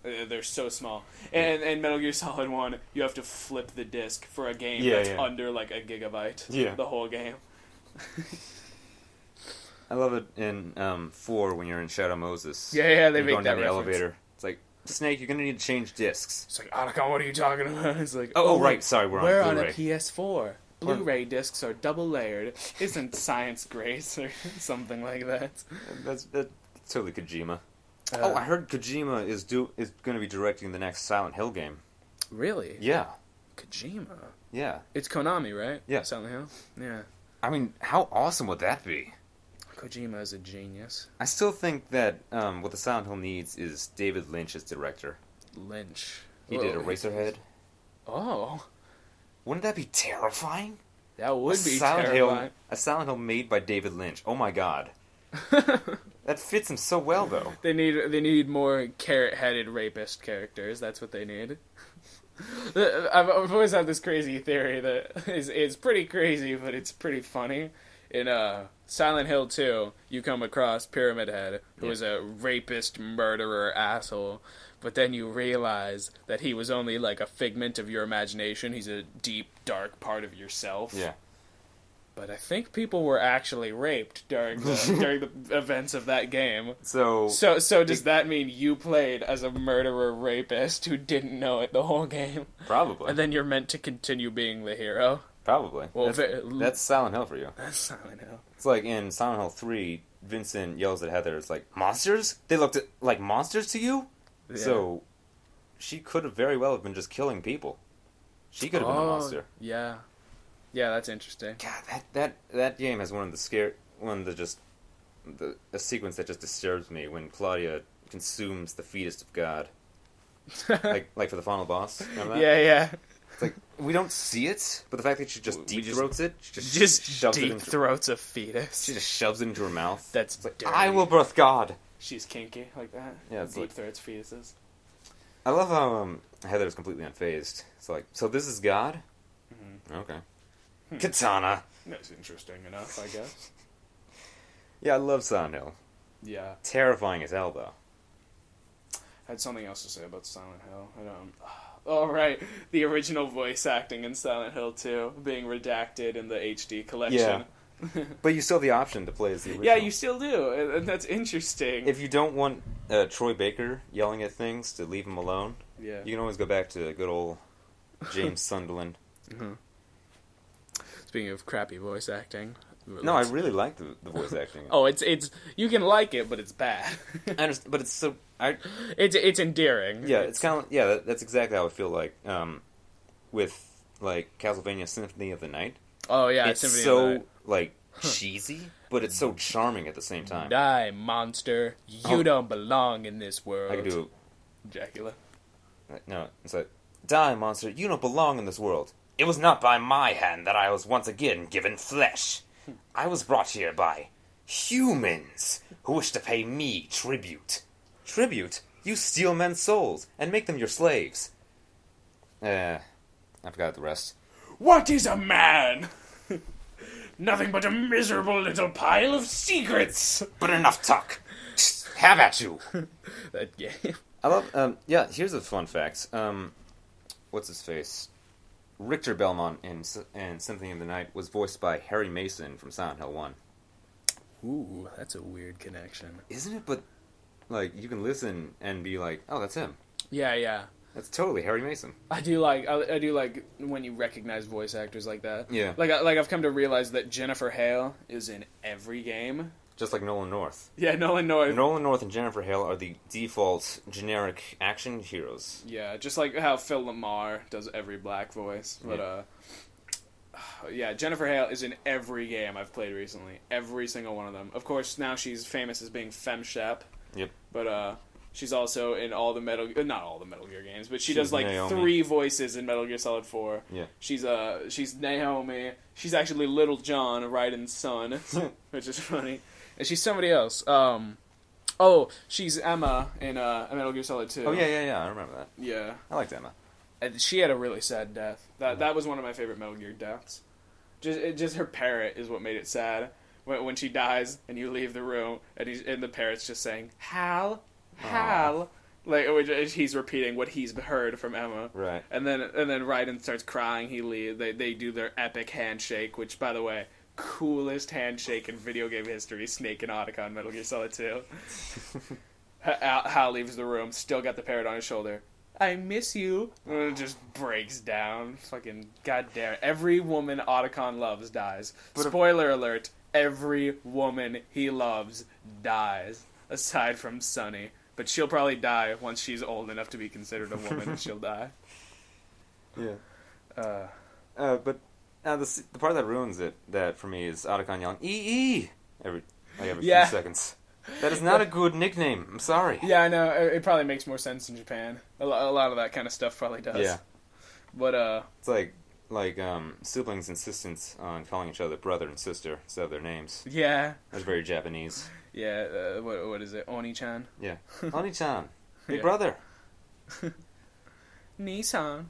They're so small. And Metal Gear Solid 1, you have to flip the disc for a game that's under a gigabyte. Yeah. The whole game. I love it in 4 when you're in Shadow Moses. Yeah, they you're make going that down the reference. elevator. It's like, Snake, you're gonna need to change discs. It's like, Anaka, what are you talking about? It's like, oh right, sorry, we're on Blu-ray. A PS4. Blu-ray discs are double layered. Isn't science great or something like that? That's totally Kojima. I heard Kojima is going to be directing the next Silent Hill game. Really? Yeah. Kojima. Yeah. It's Konami, right? Yeah. Silent Hill. Yeah. I mean, how awesome would that be? Kojima is a genius. I still think that what the Silent Hill needs is David Lynch as director. Lynch. He did Eraserhead. Oh. Wouldn't that be terrifying? That would be terrifying. A Silent Hill made by David Lynch. Oh my god. That fits him so well, though. They need more carrot-headed rapist characters. That's what they need. I've always had this crazy theory that is pretty crazy, but it's pretty funny. In Silent Hill 2, you come across Pyramid Head, who is a rapist, murderer, asshole. But then you realize that he was only a figment of your imagination. He's a deep, dark part of yourself. Yeah. But I think people were actually raped during the events of that game. So does that mean you played as a murderer rapist who didn't know it the whole game? Probably. And then you're meant to continue being the hero? Probably. Well, that's Silent Hill for you. That's Silent Hill. It's like in Silent Hill 3, Vincent yells at Heather, it's like, monsters? They looked like monsters to you? Yeah. So, she could have very well have been just killing people. She could have been a monster. Yeah. Yeah, that's interesting. God, that game has a sequence that just disturbs me when Claudia consumes the fetus of God. like for the final boss. Remember that? Yeah. It's like, we don't see it, but the fact that she just deep throats it, she just shoves deep it into, throats a fetus. She just shoves it into her mouth. That's like, dirty. I will birth God. She's kinky like that. Yeah, it's deep throats fetuses. I love how Heather's completely unfazed. It's like, so this is God? Mm-hmm. Okay. Katana. That's interesting enough, I guess. Yeah, I love Silent Hill. Yeah. Terrifying as hell, though. I had something else to say about Silent Hill. Oh, right. The original voice acting in Silent Hill 2 being redacted in the HD collection. Yeah. But you still have the option to play as the original. Yeah, you still do. And that's interesting. If you don't want Troy Baker yelling at things to leave him alone, you can always go back to good old James Sunderland. Mm-hmm. Speaking of crappy voice acting. No, I really like the voice acting. Oh, it's you can like it, but it's bad. I understand, but it's so it's endearing. Yeah, it's kind of that's exactly how I feel like with Castlevania Symphony of the Night. Oh yeah, it's Symphony so of the Night. Cheesy, but it's so charming at the same time. Die, monster! You don't belong in this world. I could do Dracula. No, it's like, die, monster, you don't belong in this world. It was not by my hand that I was once again given flesh. I was brought here by humans who wish to pay me tribute. Tribute? You steal men's souls and make them your slaves. I forgot the rest. What is a man? Nothing but a miserable little pile of secrets. But enough talk. Have at you. That game. I love, here's a fun fact. What's his face? Richter Belmont in Symphony of the Night was voiced by Harry Mason from Silent Hill 1. Ooh, that's a weird connection. Isn't it? But, like, you can listen and be like, oh, that's him. Yeah. That's totally Harry Mason. I do like when you recognize voice actors like that. Yeah. Like I've come to realize that Jennifer Hale is in every game. Just like Nolan North. Yeah, Nolan North. Nolan North and Jennifer Hale are the default generic action heroes. Yeah, just like how Phil Lamar does every black voice. But yeah, Jennifer Hale is in every game I've played recently. Every single one of them. Of course, now she's famous as being FemShep. Yep. But she's also in all the not all the Metal Gear games, but she does like Naomi. 3 voices in Metal Gear Solid 4. Yeah. She's Naomi. She's actually Little John, Raiden's son, which is funny. And she's somebody else. She's Emma in Metal Gear Solid 2. Oh, yeah, I remember that. Yeah. I liked Emma. And she had a really sad death. That was one of my favorite Metal Gear deaths. Just her parrot is what made it sad. When she dies and you leave the room and the parrot's just saying, Hal. Like, he's repeating what he's heard from Emma. Right. And then Raiden starts crying, he leaves. They do their epic handshake, which, by the way, coolest handshake in video game history, Snake and Otacon, Metal Gear Solid 2. Hal leaves the room, still got the parrot on his shoulder. I miss you. And it just breaks down. Fucking goddamn. Every woman Otacon loves dies. Spoiler alert, every woman he loves dies. Aside from Sunny. But she'll probably die once she's old enough to be considered a woman. She'll die. Yeah. But the part that ruins that for me is Otacon yelling "EE" every few seconds. That is not a good nickname. I'm sorry. Yeah, I know. It probably makes more sense in Japan. A lot of that kind of stuff probably does. Yeah. But it's like siblings' insistence on calling each other brother and sister instead of their names. Yeah. That's very Japanese. Yeah. What is it? Oni-chan. Yeah. Oni-chan. Big Yeah. brother. Nissan.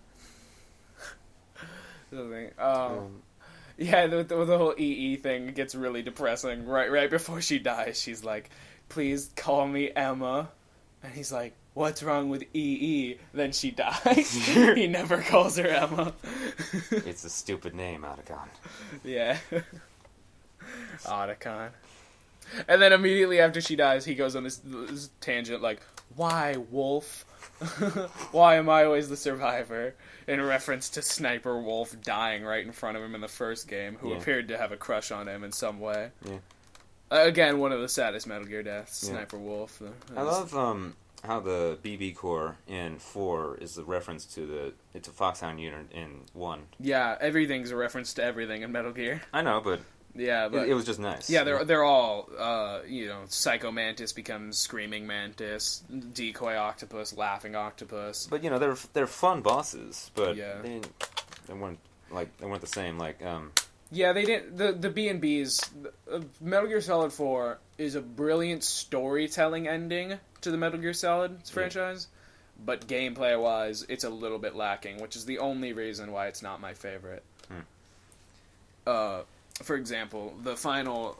Yeah, the whole EE thing gets really depressing. Right before she dies, she's like, "Please call me Emma," and he's like, "What's wrong with EE?" Then she dies. He never calls her Emma. It's a stupid name, Otacon. Yeah, Otacon. And then immediately after she dies, he goes on this tangent like, "Why, Wolf? Why am I always the survivor?" In reference to Sniper Wolf dying right in front of him in the first game, who appeared to have a crush on him in some way. Yeah. Again, one of the saddest Metal Gear deaths, Sniper Wolf. I love how the BB core in 4 is a reference to it's a Foxhound unit in 1. Yeah, everything's a reference to everything in Metal Gear. I know, but yeah, but it was just nice. Yeah, they're all Psycho Mantis becomes Screaming Mantis, Decoy Octopus, Laughing Octopus. But they're fun bosses, but they weren't the same. Yeah, they didn't. The B&Bs, Metal Gear Solid 4 is a brilliant storytelling ending to the Metal Gear Solid franchise, but gameplay-wise, it's a little bit lacking, which is the only reason why it's not my favorite. For example, the final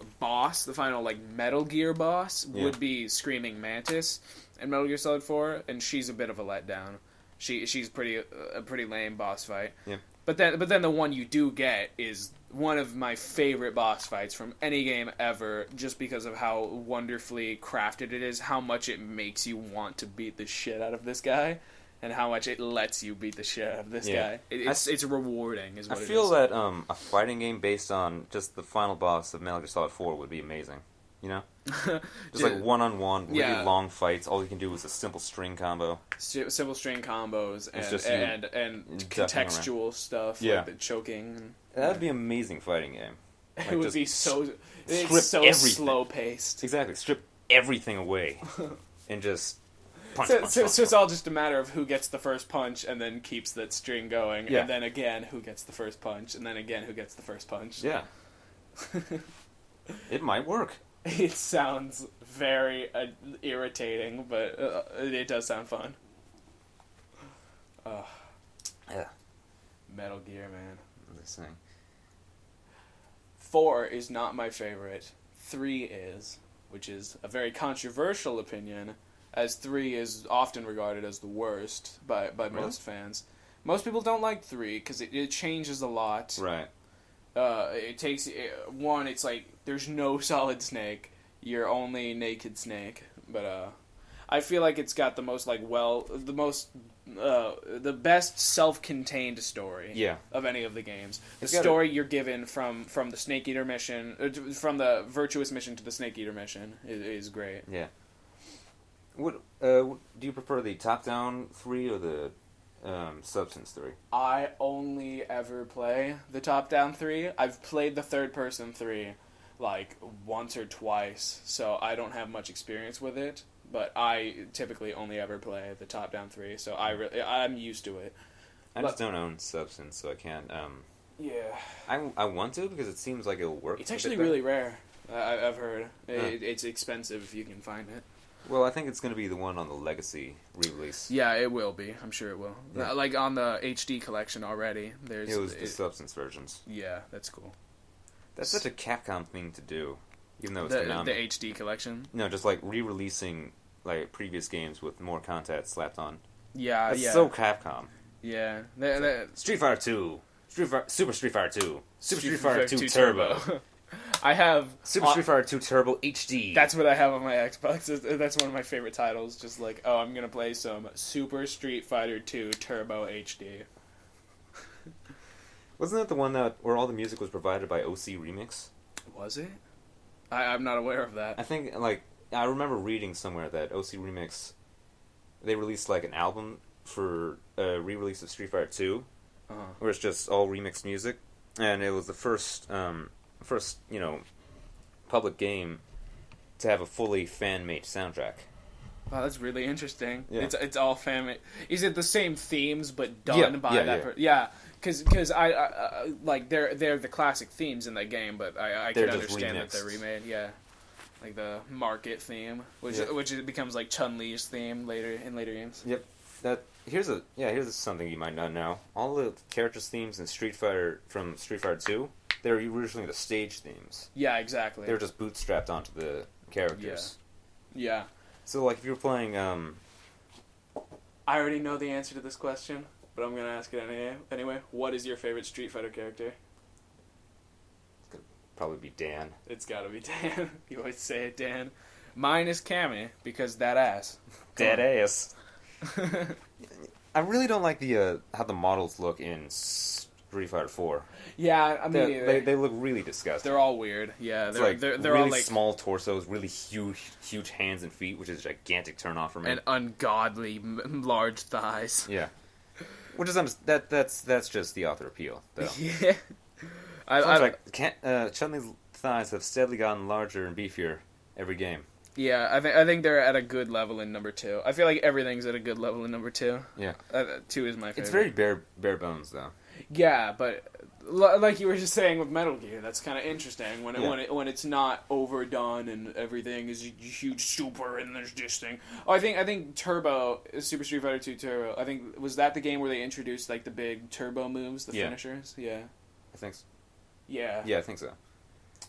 Metal Gear boss would be Screaming Mantis in Metal Gear Solid 4, and she's a bit of a letdown. She's a pretty lame boss fight. Yeah. But then the one you do get is one of my favorite boss fights from any game ever, just because of how wonderfully crafted it is, how much it makes you want to beat the shit out of this guy, and how much it lets you beat the shit out of this guy. It's rewarding, is what it is. I feel that a fighting game based on just the final boss of Metal Gear Solid 4 would be amazing. You know? Just like one-on-one, really long fights. All you can do is a simple string combo. Simple string combos and contextual stuff, like the choking. That would be an amazing fighting game. Like, it would be so slow-paced. Exactly. Strip everything away and just punch, So it's all just a matter of who gets the first punch and then keeps that string going, and then again who gets the first punch, and then again who gets the first punch. Yeah. It might work. It sounds very irritating, but it does sound fun. Yeah. Metal Gear, man. This thing. 4 is not my favorite. 3 is, which is a very controversial opinion, as 3 is often regarded as the worst by most fans. Most people don't like 3 because it changes a lot. Right. It takes one. It's like there's no Solid Snake. You're only Naked Snake. But I feel like it's got the most the best self-contained story. Of any of the games. The story you're given from the Snake Eater mission, from the Virtuous mission to the Snake Eater mission is great. Yeah. What do you prefer, the top-down 3 or the Substance 3? I only ever play the top-down 3. I've played the third-person 3 like once or twice, so I don't have much experience with it. But I typically only ever play the top-down 3, so I'm used to it. I just don't own Substance, so I can't. Yeah. I want to because it seems like it'll work. It's actually really rare. I've heard it's expensive if you can find it. Well, I think it's going to be the one on the Legacy re-release. Yeah, it will be. I'm sure it will. Yeah. Like on the HD collection already. It was the Substance versions. Yeah, that's cool. That's such a Capcom thing to do, even though it's Konami. The HD collection? No, just like re-releasing like previous games with more content slapped on. Yeah, That's so Capcom. Yeah. Street Fighter 2, Super Street Fighter 2, Super Street Fighter 2 Turbo. I have Super Street Fighter 2 Turbo HD. That's what I have on my Xbox. That's one of my favorite titles. Just like, oh, I'm gonna play some Super Street Fighter 2 Turbo HD. Wasn't that the one where all the music was provided by OC Remix? Was it? I'm not aware of that. I think I remember reading somewhere that OC Remix, they released like an album for a re-release of Street Fighter 2, where it's just all remixed music, and it was the first public game to have a fully fan-made soundtrack. Wow, that's really interesting. Yeah. It's all fan-made. Is it the same themes but done by that person? Yeah, because I like they're the classic themes in that game, but I can understand that they're remade. Yeah, like the market theme, which it becomes like Chun-Li's theme later in later games. Yep. Here's something you might not know. All the characters' themes in Street Fighter from Street Fighter 2, they're originally the stage themes. Yeah, exactly. They were just bootstrapped onto the characters. Yeah. So, like, if you're playing, I already know the answer to this question, but I'm gonna ask it anyway. What is your favorite Street Fighter character? It's gonna probably be Dan. It's gotta be Dan. You always say it, Dan. Mine is Cammy, because that ass. That ass. I really don't like the how the models look in Street Fighter 4. Yeah, I mean they look really disgusting. They're all weird. Yeah, they're really all like small torsos, really huge hands and feet, which is a gigantic turnoff for me. And ungodly large thighs. Yeah, which is that's just the author appeal, though. Yeah, Chun-Li's thighs have steadily gotten larger and beefier every game. Yeah, I think they're at a good level in number 2. I feel like everything's at a good level in number 2. Yeah, 2 is my favorite. It's very bare bones, though. Yeah, but like you were just saying with Metal Gear, that's kind of interesting when it's not overdone and everything is huge super and there's this thing. Oh, I think Turbo, Super Street Fighter 2 Turbo. I think was that the game where they introduced like the big turbo moves, the finishers. Yeah, I think so. Yeah, I think so.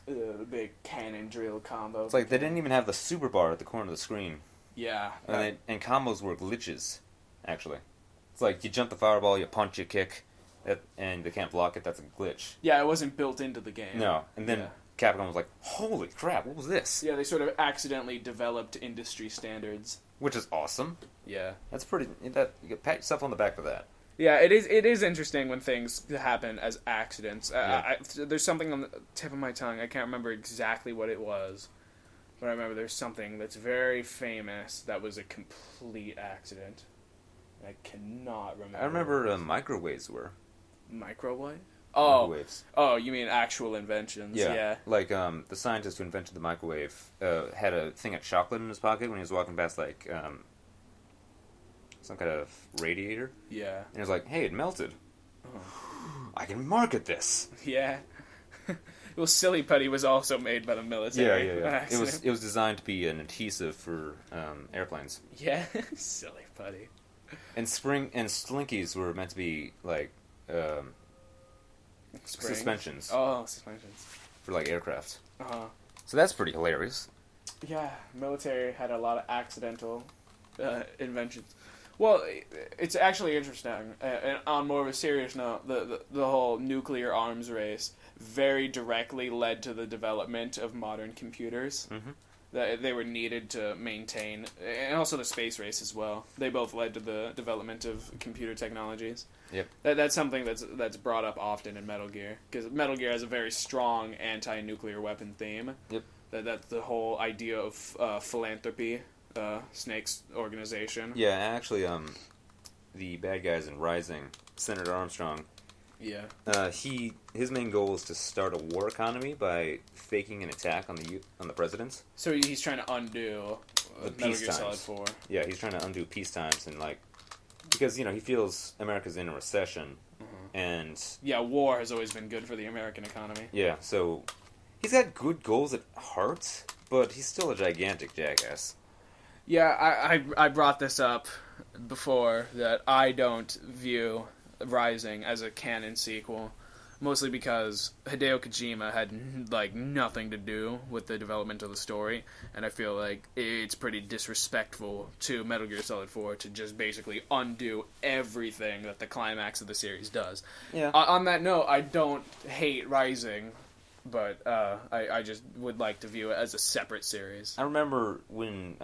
The big cannon drill combo. It's like they didn't even have the super bar at the corner of the screen. Yeah, and combos were glitches. Actually, it's like you jump the fireball, you punch, you kick. And they can't block it, that's a glitch. Yeah, it wasn't built into the game. No, and then Capcom was like, holy crap, what was this? Yeah, they sort of accidentally developed industry standards. Which is awesome. Yeah. That's pretty, you can pat yourself on the back for that. Yeah, it is interesting when things happen as accidents. There's something on the tip of my tongue, I can't remember exactly what it was, but I remember there's something that's very famous that was a complete accident. I cannot remember. I remember microwaves were. Microwave? Microwaves. Oh, you mean actual inventions? Yeah. Like the scientist who invented the microwave had a thing of chocolate in his pocket when he was walking past like some kind of radiator. Yeah. And it was like, hey, it melted. Oh. I can market this. Yeah. Well, Silly Putty was also made by the military. Yeah. It was designed to be an adhesive for airplanes. Yeah, Silly Putty. And Slinkies were meant to be like suspensions. Oh, suspensions for like aircraft. So that's pretty hilarious. Yeah, military had a lot of accidental inventions. Well, it's actually interesting. And on more of a serious note, the whole nuclear arms race very directly led to the development of modern computers. Mm-hmm. That they were needed to maintain, and also the space race as well. They both led to the development of computer technologies. Yep. That's something that's brought up often in Metal Gear, because Metal Gear has a very strong anti-nuclear weapon theme. Yep. That's the whole idea of philanthropy, Snake's organization. Yeah, actually, the bad guys in Rising, Senator Armstrong. Yeah. His main goal is to start a war economy by faking an attack on the presidents. So he's trying to undo the Metal peace Gear times. Solid 4. Yeah, he's trying to undo peace times and because he feels America's in a recession, and yeah, war has always been good for the American economy. Yeah, so he's got good goals at heart, but he's still a gigantic jackass. Yeah, I brought this up before that I don't view Rising as a canon sequel, mostly because Hideo Kojima had nothing to do with the development of the story, and I feel like it's pretty disrespectful to Metal Gear Solid 4 to just basically undo everything that the climax of the series does. Yeah. On that note, I don't hate Rising, but I just would like to view it as a separate series. I remember when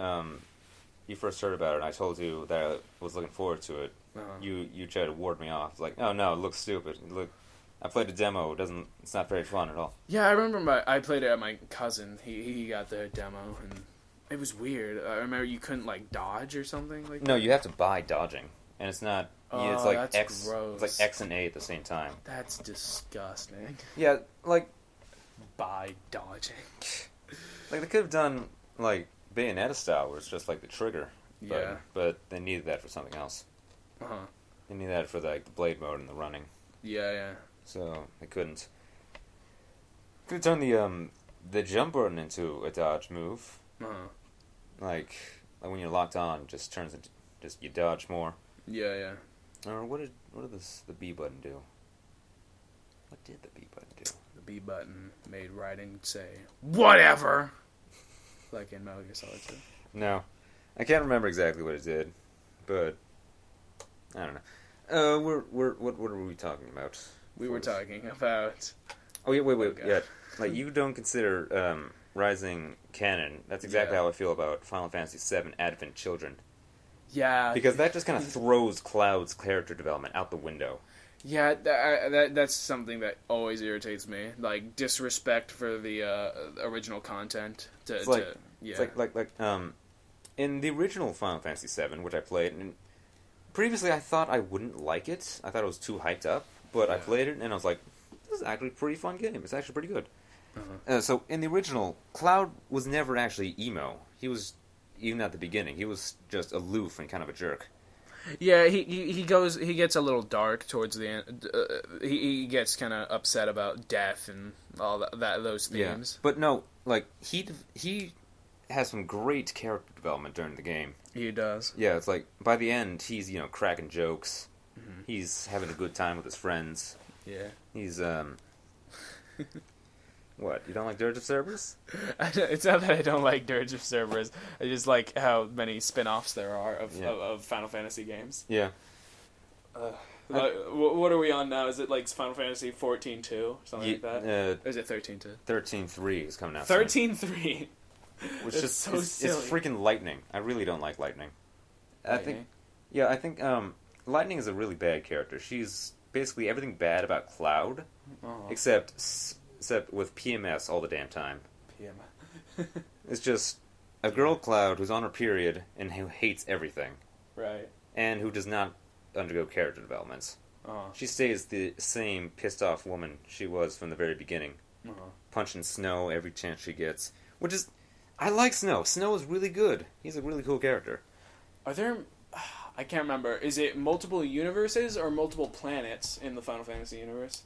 you first heard about it, and I told you that I was looking forward to it. You tried to ward me off. Like, oh no, it looks stupid. I played a demo. It's not very fun at all. Yeah, I remember I played it at my cousin. He got the demo, and it was weird. I remember you couldn't dodge or something like that. No, you have to buy dodging, and it's not. Oh, it's like that's X. gross. It's like X and A at the same time. That's disgusting. Yeah, By dodging. They could have done Bayonetta style, where it's just the trigger. Yeah. But they needed that for something else. They needed that for the blade mode and the running. Yeah. So they couldn't. Could have turned the jump button into a dodge move. Like when you're locked on, it just turns into you dodge more. Yeah. Or what did the B button do? What did the B button do? The B button made Raiden say whatever, like in Metal Gear Solid 2. No, I can't remember exactly what it did, but I don't know. What were we talking about? We were talking about. Oh yeah, wait. Yeah, you don't consider Rising canon. That's exactly how I feel about Final Fantasy VII Advent Children. Yeah, because that just kind of throws Cloud's character development out the window. Yeah, that's something that always irritates me. Disrespect for the original content. In the original Final Fantasy VII, which I played, and previously I thought I wouldn't like it. I thought it was too hyped up, but I played it and I was like, this is actually a pretty fun game. It's actually pretty good. So in the original, Cloud was never actually emo. He was, even at the beginning, he was just aloof and kind of a jerk. Yeah, he gets a little dark towards the end. He gets kind of upset about death and all those themes. Yeah. But no, he has some great character development during the game. He does. Yeah, it's by the end he's cracking jokes. Mm-hmm. He's having a good time with his friends. Yeah. He's What, you don't like Dirge of Cerberus? It's not that I don't like Dirge of Cerberus. I just like how many spin-offs there are of Final Fantasy games. Yeah. What are we on now? Is it Final Fantasy 14-2? Something like that? Or is it 13-2? 13-3 is coming out 13-3? Which is so silly. It's freaking Lightning. I really don't like Lightning. I think Lightning is a really bad character. She's basically everything bad about Cloud, except with PMS all the damn time. PMS. It's just a girl Cloud who's on her period and who hates everything. Right. And who does not undergo character developments. She stays the same pissed off woman she was from the very beginning. Punching Snow every chance she gets. Which is... I like Snow. Snow is really good. He's a really cool character. Are there... I can't remember. Is it multiple universes or multiple planets in the Final Fantasy universe?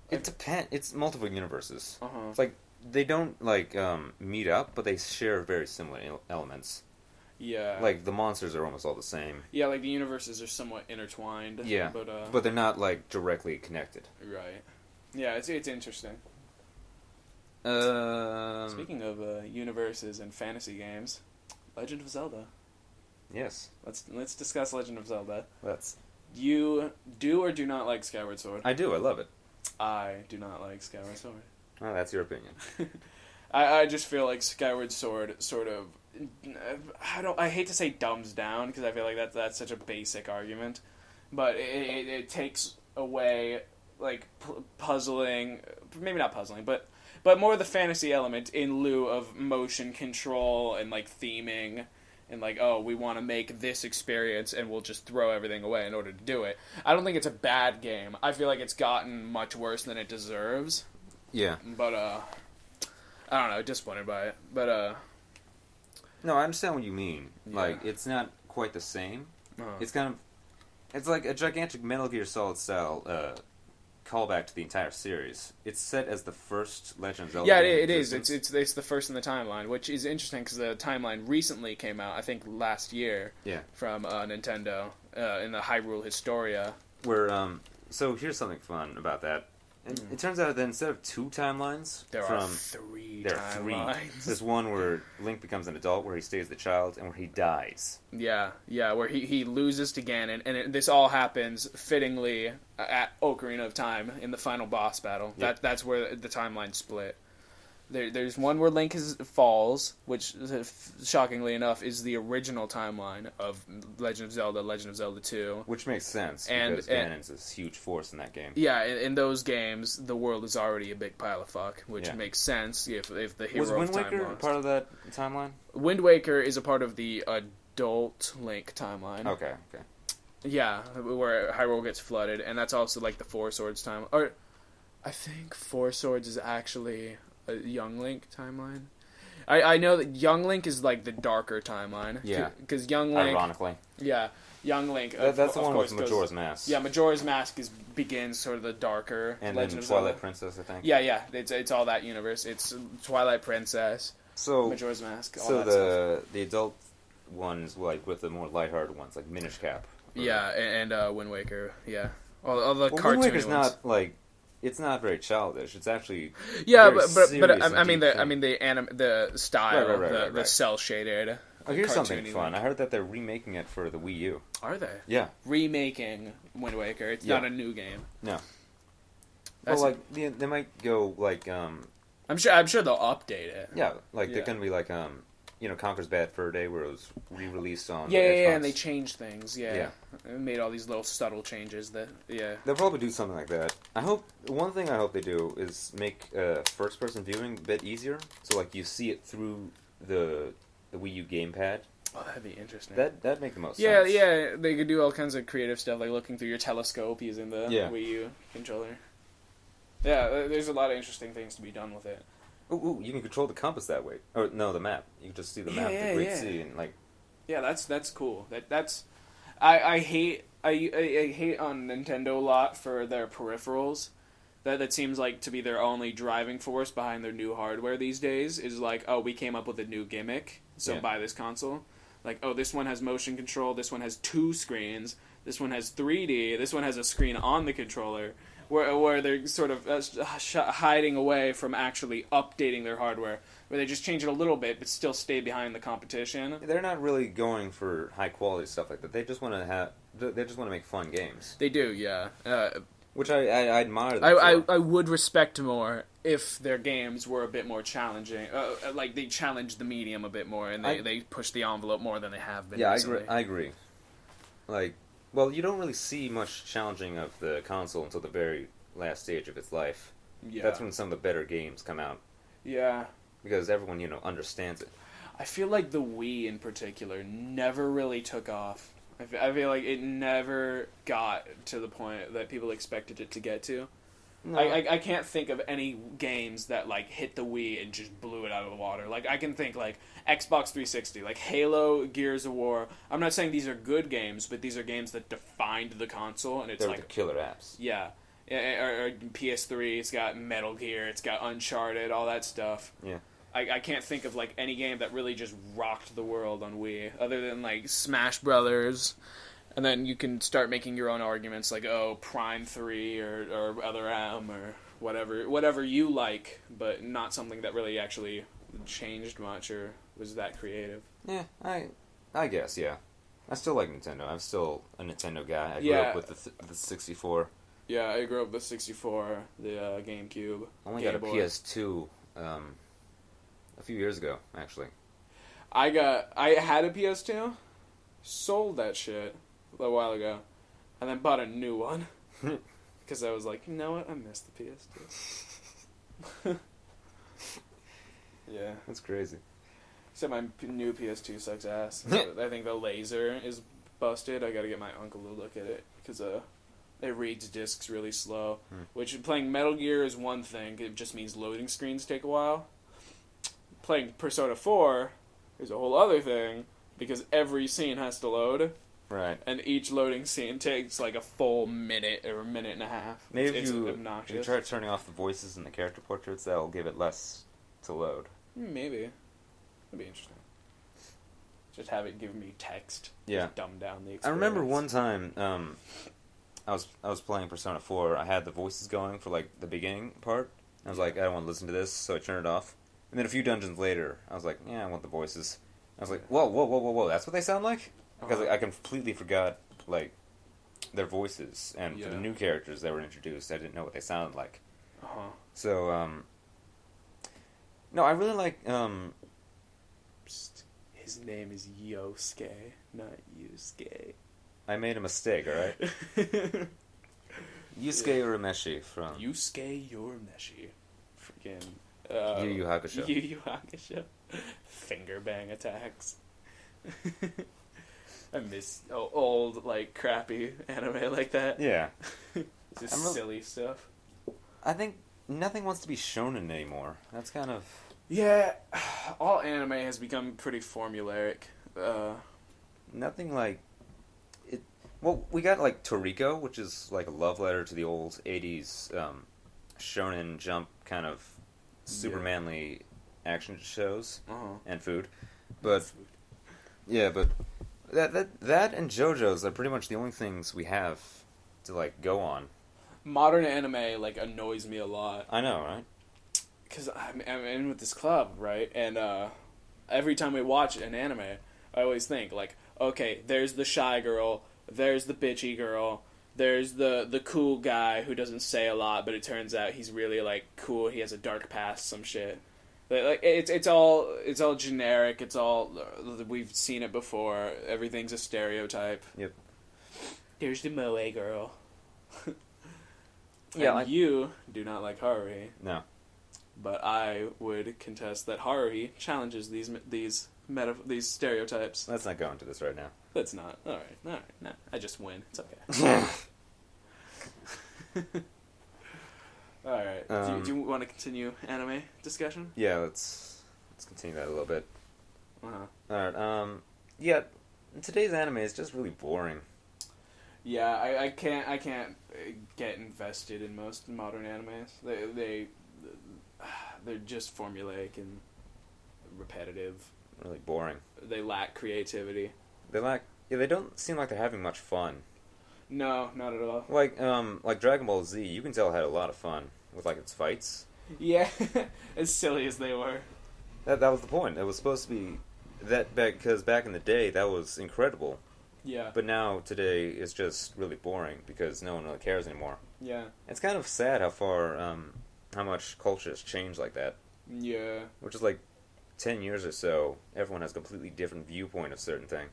It depends. It's multiple universes. Uh-huh. It's like they don't like meet up, but they share very similar elements. Yeah. Like the monsters are almost all the same. Yeah, like the universes are somewhat intertwined. Yeah. But they're not like directly connected. Right. Yeah, it's interesting. Speaking of universes and fantasy games, Legend of Zelda. Yes. Let's discuss Legend of Zelda. Let's. You do or do not like Skyward Sword? I do. I love it. I do not like Skyward Sword. Oh, that's your opinion. I just feel like Skyward Sword sort of I hate to say dumbs down because I feel like that's such a basic argument, but it takes away like puzzling, maybe not puzzling, but more of the fantasy element in lieu of motion control and like theming. And like, oh, we want to make this experience, and we'll just throw everything away in order to do it. I don't think it's a bad game. I feel like it's gotten much worse than it deserves. Yeah. But I don't know, disappointed by it. But no, I understand what you mean. Yeah. Like, it's not quite the same. Uh-huh. It's like a gigantic Metal Gear Solid style callback to the entire series. It's set as the first Legend of Zelda. Yeah, it is. It's the first in the timeline, which is interesting because the timeline recently came out. I think last year. Yeah. From Nintendo in the Hyrule Historia. Where so here's something fun about that. It turns out that instead of 2 timelines, there are 3 timelines. There's one where Link becomes an adult, where he stays the child, and where he dies. Yeah, where he loses to Ganon, and this all happens fittingly at Ocarina of Time in the final boss battle. Yep. That's where the timeline split. There's one where Link falls, which, shockingly enough, is the original timeline of Legend of Zelda 2. Which makes sense, because Ganon's a huge force in that game. Yeah, in those games, the world is already a big pile of fuck, which makes sense if the hero Was Wind of time Waker lost. part of that timeline? Wind Waker is a part of the adult Link timeline. Okay. Yeah, where Hyrule gets flooded, and that's also like the Four Swords time. Or, I think Four Swords is actually a Young Link timeline. I know that Young Link is like the darker timeline. Yeah. Because Young Link... Ironically. Yeah, Young Link... That's the one with Majora's Mask. Yeah, Majora's Mask begins sort of the darker and Legend then of Twilight Zelda. Princess, I think. Yeah, it's all that universe. It's Twilight Princess, Majora's Mask, all that stuff. The adult ones, like, with the more lighthearted ones, like Minish Cap. Yeah, and Wind Waker, yeah. All the cartoony Wind Waker's ones. not, like... It's not very childish. It's actually but I mean the style, right. the cel shaded. Oh, here's something fun. I heard that they're remaking it for the Wii U. Are they? Yeah. Remaking Wind Waker. It's not a new game. No. Well, they might go like I'm sure they'll update it. Yeah, they're gonna be like Conker's Bad Fur Day, where it was re-released on Xbox. And they changed things. Yeah. Made all these little subtle changes. They'll probably do something like that. One thing I hope they do is make first-person viewing a bit easier. So like you see it through the Wii U gamepad. Oh, that'd be interesting. That'd make the most sense. sense. Yeah, they could do all kinds of creative stuff, like looking through your telescope using the Wii U controller. Yeah, there's a lot of interesting things to be done with it. Ooh, you can control the compass that way. Or no, the map. You can just see the map, the Great Sea, and like. Yeah, that's cool. I hate on Nintendo a lot for their peripherals. That seems like to be their only driving force behind their new hardware these days. Is like, oh, we came up with a new gimmick, so buy this console. Like, oh, this one has motion control. This one has 2 screens. This one has 3D. This one has a screen on the controller. Where they're sort of hiding away from actually updating their hardware, where they just change it a little bit but still stay behind the competition. They're not really going for high quality stuff like that. They just want to make fun games. They do, yeah. Which I admire them I would respect more if their games were a bit more challenging. Like they challenged the medium a bit more and they pushed the envelope more than they have been recently. I agree. Like, well, you don't really see much challenging of the console until the very last stage of its life. Yeah. That's when some of the better games come out. Yeah. Because everyone, understands it. I feel like the Wii in particular never really took off. I feel like it never got to the point that people expected it to get to. No. I can't think of any games that, like, hit the Wii and just blew it out of the water. Like, I can think, like, Xbox 360, like Halo, Gears of War. I'm not saying these are good games, but these are games that defined the console, and it's They're like... the killer apps. Yeah. Or PS3, it's got Metal Gear, it's got Uncharted, all that stuff. Yeah. I can't think of, like, any game that really just rocked the world on Wii, other than, like, Smash Brothers. And then you can start making your own arguments, like, oh, Prime 3 or Other M or whatever you like, but not something that really actually changed much or was that creative. Yeah, I guess, yeah. I still like Nintendo. I'm still a Nintendo guy. I grew up with the 64. Yeah, I grew up with 64, the GameCube. I only got a PS2 a few years ago, actually. I had a PS2, sold that shit a little while ago, and then bought a new one. Because I was like, you know what? I miss the PS2. Yeah. That's crazy. Except my new PS2 sucks ass. I think the laser is busted. I gotta get my uncle to look at it, because it reads discs really slow. Which, playing Metal Gear is one thing. It just means loading screens take a while. Playing Persona 4 is a whole other thing, because every scene has to load. Right. And each loading scene takes like a full minute or a minute and a half. Maybe it's if you try turning off the voices and the character portraits, that'll give it less to load. Maybe. That'd be interesting. Just have it give me text. Yeah. Just dumb down the experience. I remember one time, I was playing Persona 4. I had the voices going for like the beginning part. I was like, I don't want to listen to this, so I turned it off. And then a few dungeons later, I was like, yeah, I want the voices. I was like, whoa, that's what they sound like? Because I completely forgot, like, their voices. And for the new characters that were introduced, I didn't know what they sounded like. So, no, I really like, His name is Yosuke, not Yusuke. I made a mistake, alright? Yusuke Urameshi from... Yusuke Urameshi. Freaking... Yu Yu Hakusho. Yu Yu Hakusho. Finger bang attacks. I miss old, like, crappy anime like that. Yeah. Just silly stuff. I think nothing wants to be shonen anymore. That's kind of... Yeah, all anime has become pretty formulaic. Nothing like... Well, we got, like, Toriko, which is, like, a love letter to the old 80s shonen jump kind of super manly action shows and food. But, yeah, but that and JoJo's are pretty much the only things we have to, like, go on. Modern anime, like, annoys me a lot. I know, right? Because I'm in with this club, right? And every time we watch an anime, I always think, like, okay, there's the shy girl, there's the bitchy girl, there's the cool guy who doesn't say a lot, but it turns out he's really, like, cool, he has a dark past, some shit. Like, it's all generic, it's all, we've seen it before, everything's a stereotype. Yep. There's the moe girl. Yeah, and you do not like Haruhi. No. But I would contest that Haruhi challenges these stereotypes. Let's not go into this right now. Let's not. All right. No, I just win. It's okay. All right. Do you want to continue anime discussion? Yeah, let's continue that a little bit. Uh-huh. All right. Yeah, today's anime is just really boring. Yeah, I can't get invested in most modern animes. They're just formulaic and repetitive. Really boring. They lack creativity. They don't seem like they're having much fun. No, not at all. Like Dragon Ball Z, you can tell it had a lot of fun with, like, its fights. Yeah, as silly as they were. That was the point. It was supposed to be that because back in the day that was incredible. Yeah. But now today it's just really boring because no one really cares anymore. Yeah. It's kind of sad how much culture has changed like that. Yeah. Which is like 10 years or so, everyone has a completely different viewpoint of certain thing.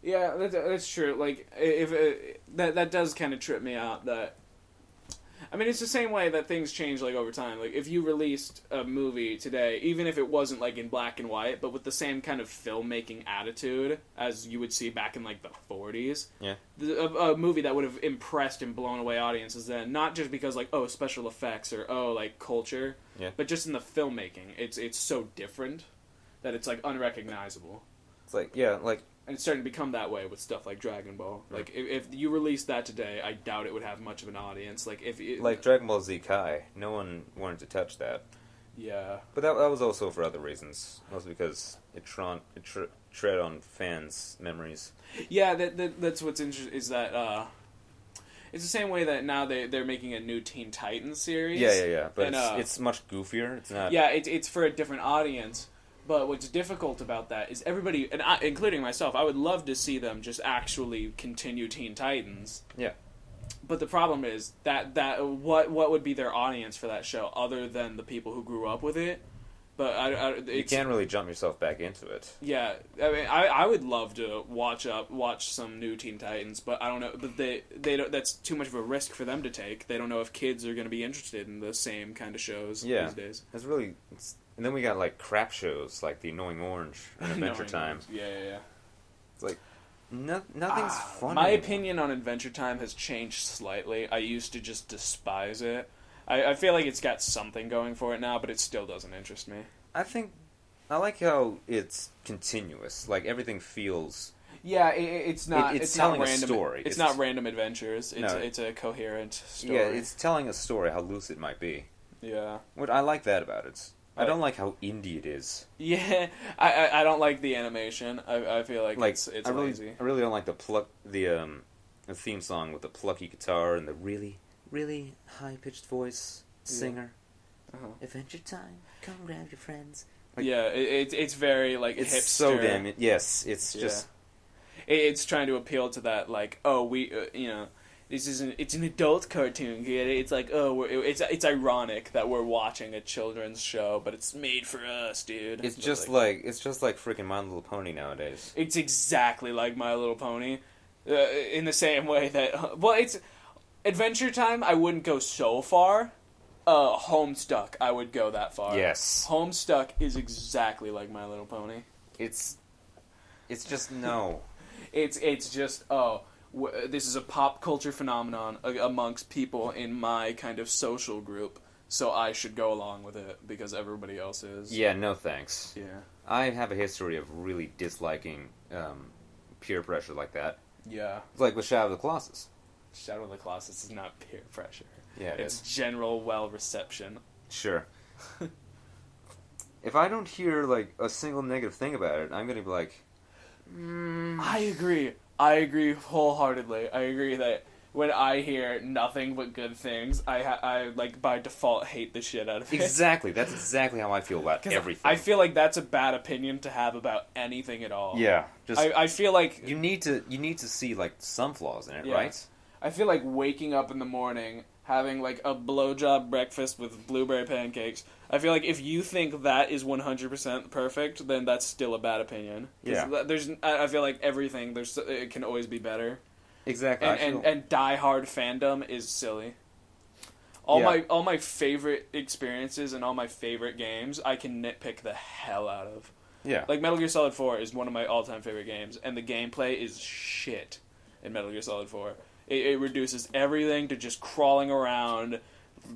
Yeah, that's true. Like, if that does kind of trip me out that I mean, it's the same way that things change, like, over time. Like, if you released a movie today, even if it wasn't, like, in black and white, but with the same kind of filmmaking attitude as you would see back in, like, the 40s, yeah, a movie that would have impressed and blown away audiences then, not just because, like, oh, special effects or, oh, like, culture, yeah, but just in the filmmaking. It's so different that it's, like, unrecognizable. It's like, yeah, like... And it's starting to become that way with stuff like Dragon Ball. Like, if you released that today, I doubt it would have much of an audience. Like, like Dragon Ball Z Kai, no one wanted to touch that. Yeah. But that was also for other reasons. Mostly because it tread on fans' memories. Yeah, that's what's interesting, is that, it's the same way that now they're making a new Teen Titans series. Yeah. But it's much goofier. It's not... Yeah, it's for a different audience. But what's difficult about that is everybody, and including myself, I would love to see them just actually continue Teen Titans. Yeah. But the problem is that what would be their audience for that show other than the people who grew up with it? But you can't really jump yourself back into it. Yeah, I mean, I would love to watch some new Teen Titans, but I don't know. But they don't. That's too much of a risk for them to take. They don't know if kids are going to be interested in the same kind of shows these days. It's really. And then we got, like, crap shows, like The Annoying Orange and Adventure Time. Yeah. It's like, nothing's funny. My opinion on Adventure Time has changed slightly. I used to just despise it. I feel like it's got something going for it now, but it still doesn't interest me. I like how it's continuous. Like, everything feels... Yeah, it's not... It's telling not random, a story. It's not random adventures. It's a coherent story. Yeah, it's telling a story, how loose it might be. Yeah. What I like that about it. I don't like how indie it is. Yeah, I don't like the animation. I feel like it's lazy. I really don't like the theme song with the plucky guitar and the really, really high-pitched voice singer. Yeah. Uh-huh. Adventure time, come grab your friends. Like, yeah, it's very, like, it's hipster. So damn... Yes, it's just... It's trying to appeal to that, like, oh, we, it's an adult cartoon, get it? It's like, oh, it's ironic that we're watching a children's show, but it's made for us, dude. It's just like freaking My Little Pony nowadays. It's exactly like My Little Pony, in the same way that, well, it's Adventure Time. I wouldn't go so far. Homestuck, I would go that far. Yes, Homestuck is exactly like My Little Pony. It's just no. It's just this is a pop culture phenomenon amongst people in my kind of social group, so I should go along with it because everybody else is. Yeah, no thanks. Yeah. I have a history of really disliking peer pressure like that. Yeah. It's like with Shadow of the Colossus. Shadow of the Colossus is not peer pressure. Yeah, it's general well reception. Sure. If I don't hear, like, a single negative thing about it, I'm gonna be like... I agree wholeheartedly. I agree that when I hear nothing but good things, I like, by default, hate the shit out of it. Exactly. That's exactly how I feel about everything. I feel like that's a bad opinion to have about anything at all. Yeah. Just I feel like... You need to see, like, some flaws in it, right? I feel like waking up in the morning, having, like, a blowjob breakfast with blueberry pancakes. I feel like if you think that is 100% perfect, then that's still a bad opinion. Yeah. I feel like everything, it can always be better. Exactly. And die-hard fandom is silly. All my favorite experiences and all my favorite games, I can nitpick the hell out of. Yeah. Like, Metal Gear Solid 4 is one of my all-time favorite games, and the gameplay is shit in Metal Gear Solid 4. It reduces everything to just crawling around,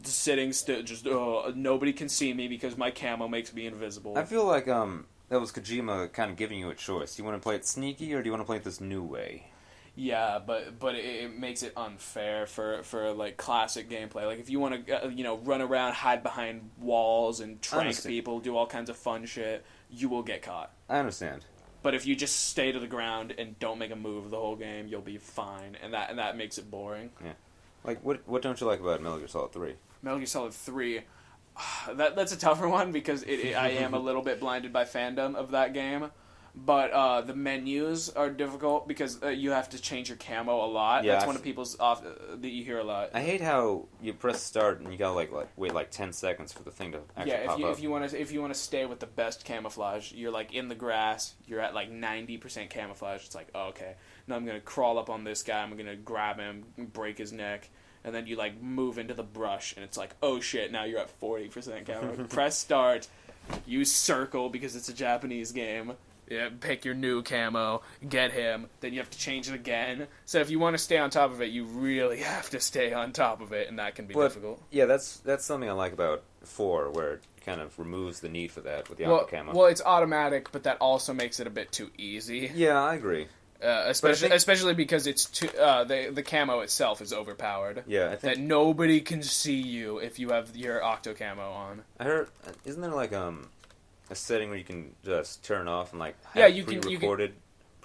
sitting still, just, nobody can see me because my camo makes me invisible. I feel like that was Kojima kind of giving you a choice. Do you want to play it sneaky, or do you want to play it this new way? Yeah, but it makes it unfair for like, classic gameplay. Like, if you want to, run around, hide behind walls, and trank people, do all kinds of fun shit, you will get caught. I understand. But if you just stay to the ground and don't make a move the whole game, you'll be fine, and that makes it boring. Yeah. Like, what don't you like about Metal Gear Solid 3? Metal Gear Solid 3, that's a tougher one because I am a little bit blinded by fandom of that game. but the menus are difficult because you have to change your camo a lot. Yeah, that's one of people's off that you hear a lot. I hate how you press start and you gotta wait 10 seconds for the thing to actually pop up. If you want to stay with the best camouflage, you're like in the grass. You're at like 90% camouflage. It's like, oh, okay, now I'm gonna crawl up on this guy. I'm gonna grab him, break his neck. And then you like move into the brush, and it's like, oh shit! Now you're at 40% camo. Press start, use circle because it's a Japanese game. Yeah, pick your new camo, get him. Then you have to change it again. So if you want to stay on top of it, you really have to stay on top of it, and that can be difficult. Yeah, that's something I like about 4, where it kind of removes the need for that with the auto camo. Well, it's automatic, but that also makes it a bit too easy. Yeah, I agree. Especially because it's the camo itself is overpowered. Yeah, I think that nobody can see you if you have your octo camo on. I heard, isn't there like a setting where you can just turn off and like have you can pre-recorded?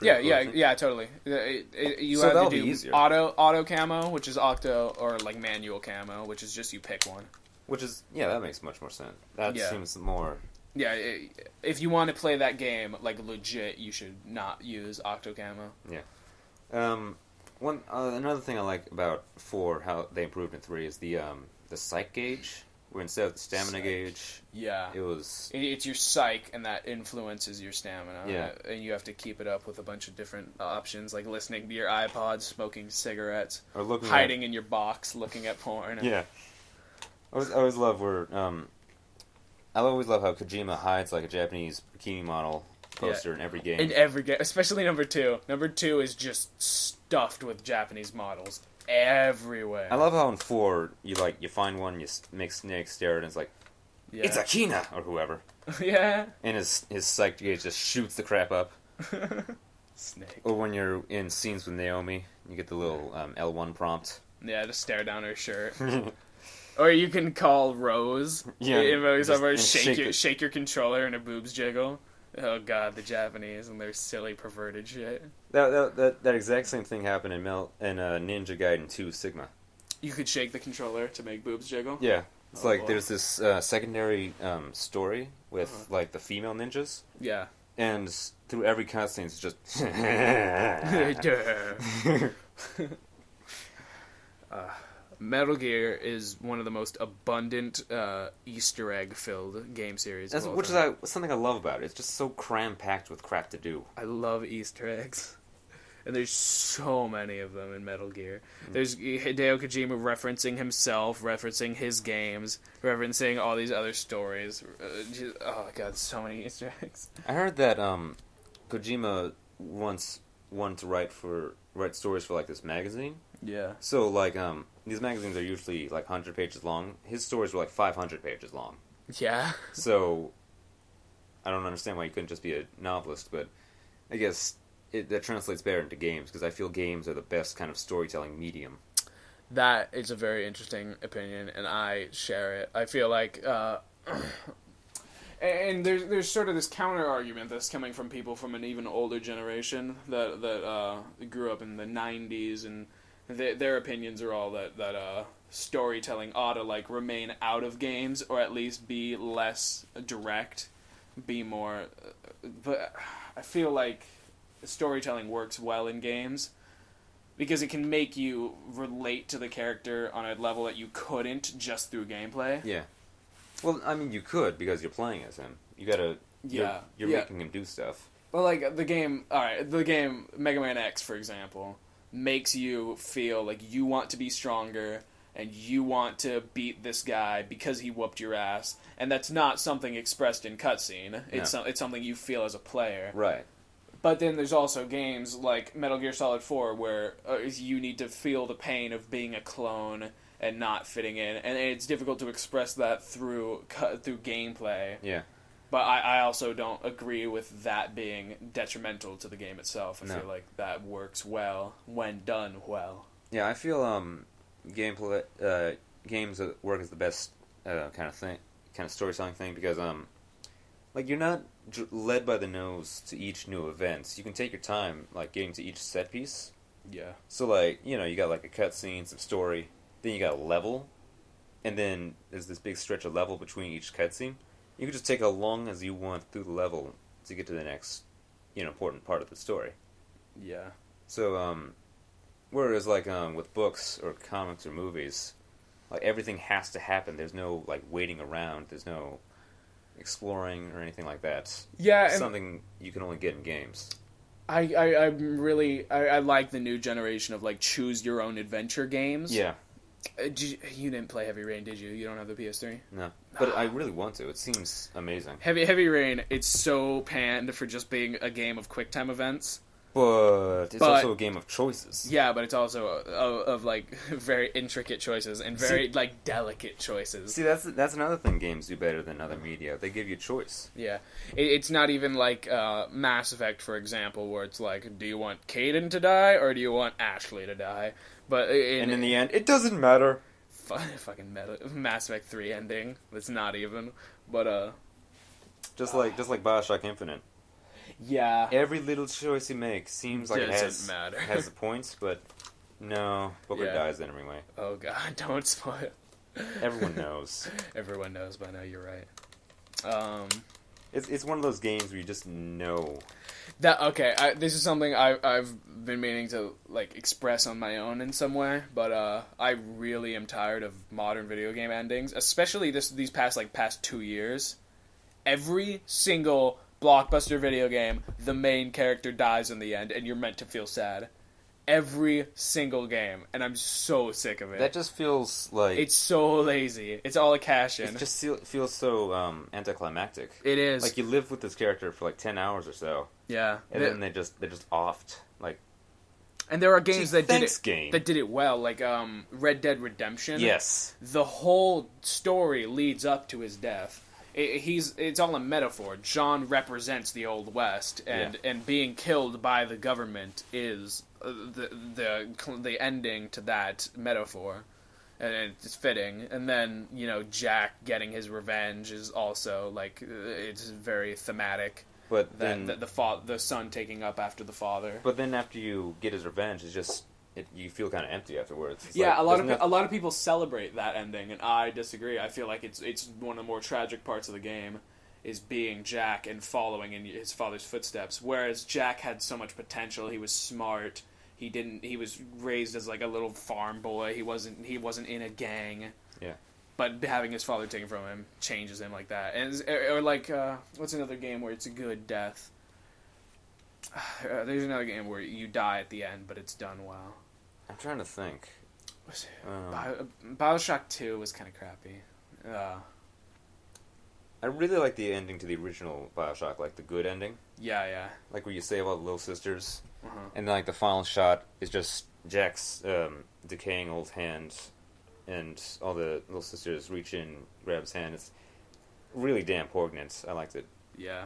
Yeah, totally. You have to do auto camo, which is octo, or like manual camo, which is just you pick one. Which is that makes much more sense. That seems more. Yeah, if you want to play that game like legit, you should not use octo camo. Yeah. Another thing I like about 4, how they improved in 3, is the psych gauge, where instead of the stamina gauge, it's your psych, and that influences your stamina. Yeah, and you have to keep it up with a bunch of different options, like listening to your iPod, smoking cigarettes, or hiding in your box, looking at porn. Yeah, I always love where I always love how Kojima hides like a Japanese bikini model poster in every game. In every game, especially number 2. Number 2 is just stuffed with Japanese models everywhere. I love how in 4 you find one, you make Snake stare, and it's like, it's Akina or whoever. Yeah. And his psych gauge just shoots the crap up. Snake. Or when you're in scenes with Naomi, you get the little L1 prompt. Yeah, just stare down her shirt. Or you can call Rose. Yeah. Shake your controller and her boobs jiggle. Oh god, the Japanese and their silly perverted shit. That exact same thing happened in Ninja Gaiden 2 Sigma. You could shake the controller to make boobs jiggle? Yeah. It's there's this secondary story with like the female ninjas. Yeah. And through every cutscene it's just Metal Gear is one of the most abundant Easter egg filled game series. Which is something I love about it. It's just so cram packed with crap to do. I love Easter eggs. And there's so many of them in Metal Gear. There's Hideo Kojima referencing himself, referencing his games, referencing all these other stories. Oh god, so many Easter eggs. I heard that Kojima once wanted to write stories for like this magazine. Yeah. So like these magazines are usually like 100 pages long. His stories were like 500 pages long. Yeah. So I don't understand why you couldn't just be a novelist, but I guess that translates better into games, because I feel games are the best kind of storytelling medium. That is a very interesting opinion, and I share it. I feel like, and there's sort of this counter argument that's coming from people from an even older generation that grew up in the 90s, and their opinions are all that storytelling ought to like remain out of games, or at least be less direct, be more. But I feel like storytelling works well in games because it can make you relate to the character on a level that you couldn't just through gameplay. Yeah. Well, I mean, you could, because you're playing as him. You gotta. You're making him do stuff. Well, like the game Mega Man X, for example, makes you feel like you want to be stronger and you want to beat this guy because he whooped your ass, and that's not something expressed in cutscene. It's something you feel as a player. Right. But then there's also games like Metal Gear Solid 4 where you need to feel the pain of being a clone and not fitting in, and it's difficult to express that through gameplay. Yeah. But I also don't agree with that being detrimental to the game itself. I feel like that works well when done well. Yeah, I feel gameplay games that work as the best kind of storytelling thing, because like you're not led by the nose to each new event. You can take your time, like getting to each set piece. Yeah. So like you got like a cutscene, some story, then you got a level, and then there's this big stretch of level between each cutscene. You can just take how long as you want through the level to get to the next, important part of the story. Yeah. So, whereas, like, with books or comics or movies, like, everything has to happen. There's no, like, waiting around. There's no exploring or anything like that. Yeah. Something you can only get in games. I like the new generation of, like, choose your own adventure games. Yeah. You didn't play Heavy Rain, did you? You don't have the PS3? No. But I really want to. It seems amazing. Heavy Rain, it's so panned for just being a game of QuickTime events. But it's also a game of choices. Yeah, but it's also of like very intricate choices and very like delicate choices. See, that's another thing games do better than other media. They give you choice. Yeah, it's not even like Mass Effect, for example, where it's like, do you want Caden to die or do you want Ashley to die? But in the end, it doesn't matter. Fucking Mass Effect 3 ending. That's not even. But just like BioShock Infinite. Yeah. Every little choice you make seems like it has the points, but no, Booker dies in every way. Oh god, don't spoil. Everyone knows. Everyone knows by now, you're right. It's one of those games where you just know. This is something I've been meaning to like express on my own in some way, but I really am tired of modern video game endings, especially these past 2 years. Every single blockbuster video game, the main character dies in the end, and you're meant to feel sad. Every single game, and I'm so sick of it. That just feels like... It's so lazy. It's all a cash-in. It just feels so anticlimactic. It is. Like, you live with this character for like 10 hours or so. Yeah. And then they're just offed. Like... And there are games that did it well, like Red Dead Redemption. Yes. The whole story leads up to his death. It's all a metaphor. John represents the Old West, and being killed by the government is the ending to that metaphor, and it's fitting. And then Jack getting his revenge is also like it's very thematic. But then the son taking up after the father. But then after you get his revenge, it's just. You feel kind of empty afterwards. It's a lot of people celebrate that ending, and I disagree. I feel like it's one of the more tragic parts of the game is being Jack and following in his father's footsteps. Whereas Jack had so much potential. He was smart. He was raised as like a little farm boy. He wasn't in a gang. Yeah. But having his father taken from him changes him like that. Or like what's another game where it's a good death? There's another game where you die at the end, but it's done well. I'm trying to think. BioShock 2 was kind of crappy. I really like the ending to the original BioShock, like the good ending. Yeah. Like where you save all the little sisters, and then like the final shot is just Jack's decaying old hand, and all the little sisters reach in, grab his hand. It's really damn poignant. I liked it. Yeah.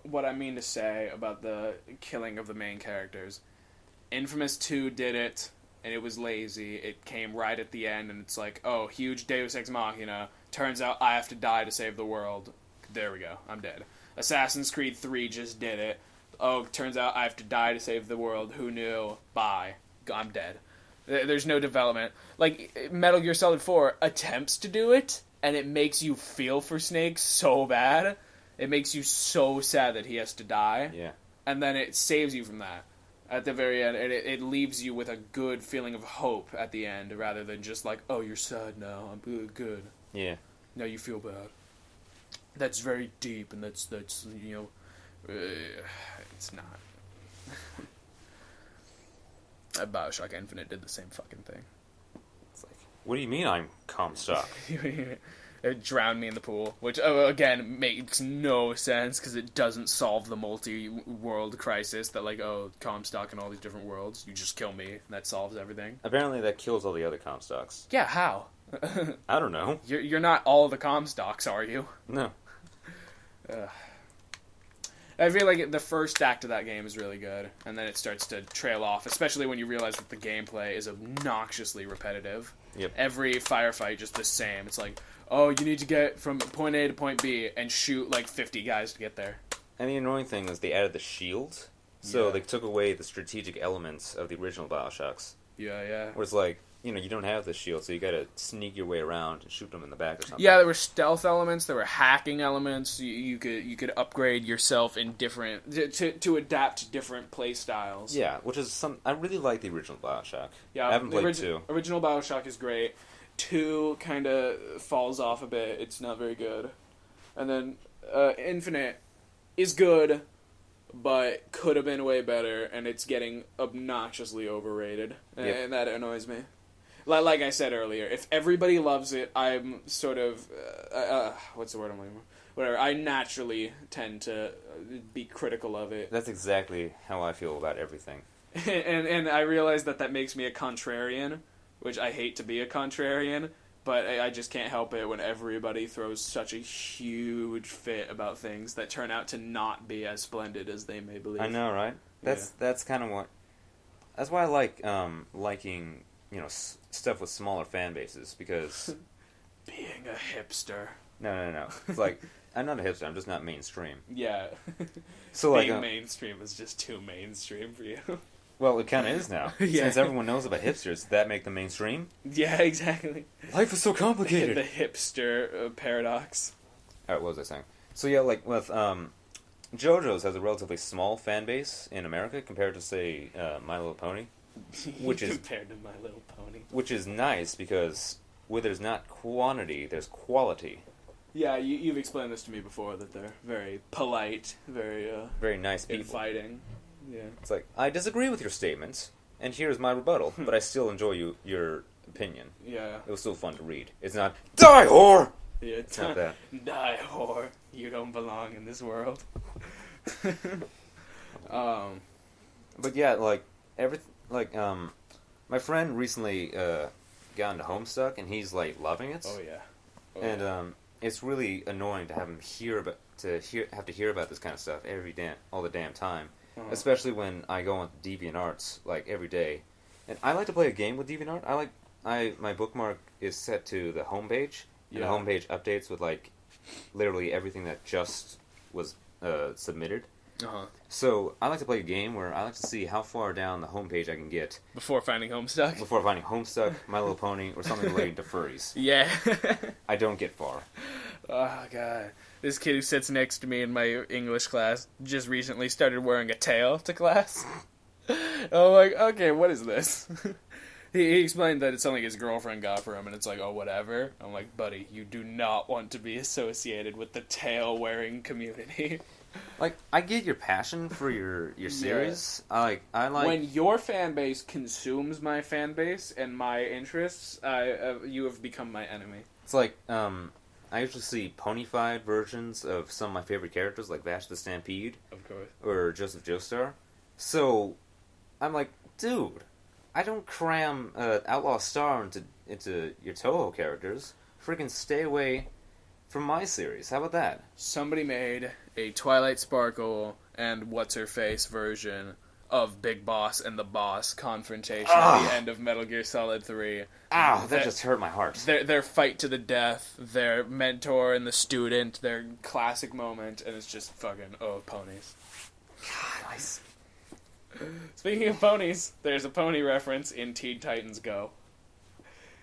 What I mean to say about the killing of the main characters, Infamous 2 did it, and it was lazy. It came right at the end, and it's like, oh, huge Deus Ex Machina. Turns out I have to die to save the world. There we go. I'm dead. Assassin's Creed 3 just did it. Oh, turns out I have to die to save the world. Who knew? Bye. I'm dead. There's no development. Like, Metal Gear Solid 4 attempts to do it, and it makes you feel for Snake so bad. It makes you so sad that he has to die. Yeah. And then it saves you from that at the very end. And it leaves you with a good feeling of hope at the end, rather than just like, oh, you're sad now. I'm good. Yeah. Now you feel bad. That's very deep, and that's it's not. BioShock Infinite did the same fucking thing. It's like, what do you mean I'm Comstock? It drowned me in the pool, which, again, makes no sense, because it doesn't solve the multi-world crisis that, like, Comstock in all these different worlds, you just kill me, and that solves everything. Apparently that kills all the other Comstocks. Yeah, how? I don't know. You're not all the Comstocks, are you? No. I feel like the first act of that game is really good, and then it starts to trail off, especially when you realize that the gameplay is obnoxiously repetitive. Yep. Every firefight just the same. It's like, oh, you need to get from point A to point B and shoot like 50 guys to get there. And the annoying thing is they added the shield, so they took away the strategic elements of the original BioShocks. Yeah. Where it's like, you don't have the shield, so you gotta sneak your way around and shoot them in the back or something. Yeah, there were stealth elements, there were hacking elements. You could upgrade yourself in different to adapt to different play styles. Yeah, which is I really like the original BioShock. Yeah, I haven't played 2. Original BioShock is great. 2 kind of falls off a bit. It's not very good. And then Infinite is good, but could have been way better, and it's getting obnoxiously overrated, and that annoys me. Like I said earlier, if everybody loves it, I'm sort of what's the word I'm looking for? Whatever. I naturally tend to be critical of it. That's exactly how I feel about everything. and I realize that makes me a contrarian, which I hate to be a contrarian. But I just can't help it when everybody throws such a huge fit about things that turn out to not be as splendid as they may believe. I know, right? That's kind of what. That's why I like liking stuff with smaller fan bases, because being a hipster. No. It's like I'm not a hipster. I'm just not mainstream. Yeah. So being mainstream is just too mainstream for you. Well, it kind of is now. Yeah. Since everyone knows about hipsters, does that make them mainstream? Yeah, exactly. Life is so complicated. The hipster paradox. Alright, what was I saying? So yeah, like with JoJo's has a relatively small fan base in America compared to, say, My Little Pony. Compared to My Little Pony. Which is nice, because where there's not quantity, there's quality. Yeah, you've explained this to me before, that they're very polite, very nice people. Inviting. Yeah. It's like, I disagree with your statements, and here's my rebuttal, but I still enjoy your opinion. Yeah. It was still fun to read. It's not, die, whore! Yeah, it's not that. Die, whore. You don't belong in this world. But yeah, my friend recently got into Homestuck, and he's, like, loving it. Oh, yeah. And it's really annoying to have him have to hear about this kind of stuff all the damn time. Uh-huh. Especially when I go on DeviantArts, like, every day. And I like to play a game with DeviantArt. My bookmark is set to the homepage, and the homepage updates with, like, literally everything that just was submitted. Uh-huh. So I like to play a game where I like to see how far down the homepage I can get. Before finding Homestuck? Before finding Homestuck, My Little Pony, or something related to furries. Yeah. I don't get far. Oh, God. This kid who sits next to me in my English class just recently started wearing a tail to class. I'm like, okay, what is this? He explained that it's something his girlfriend got for him, and it's like, oh, whatever. I'm like, buddy, you do not want to be associated with the tail-wearing community. Like, I get your passion for your series. Yeah. I like when your fan base consumes my fan base and my interests, you have become my enemy. It's like, I usually see ponyfied versions of some of my favorite characters, like Vash the Stampede. Of course. Or Joseph Joestar. So, I'm like, dude, I don't cram Outlaw Star into your Toho characters. Freaking stay away from my series. How about that? Somebody made a Twilight Sparkle and What's-Her-Face version of Big Boss and the Boss confrontation at the end of Metal Gear Solid 3. Ow, that just hurt my heart. Their fight to the death, their mentor and the student, their classic moment, and it's just fucking, ponies. God, nice. Speaking of ponies, there's a pony reference in Teen Titans Go.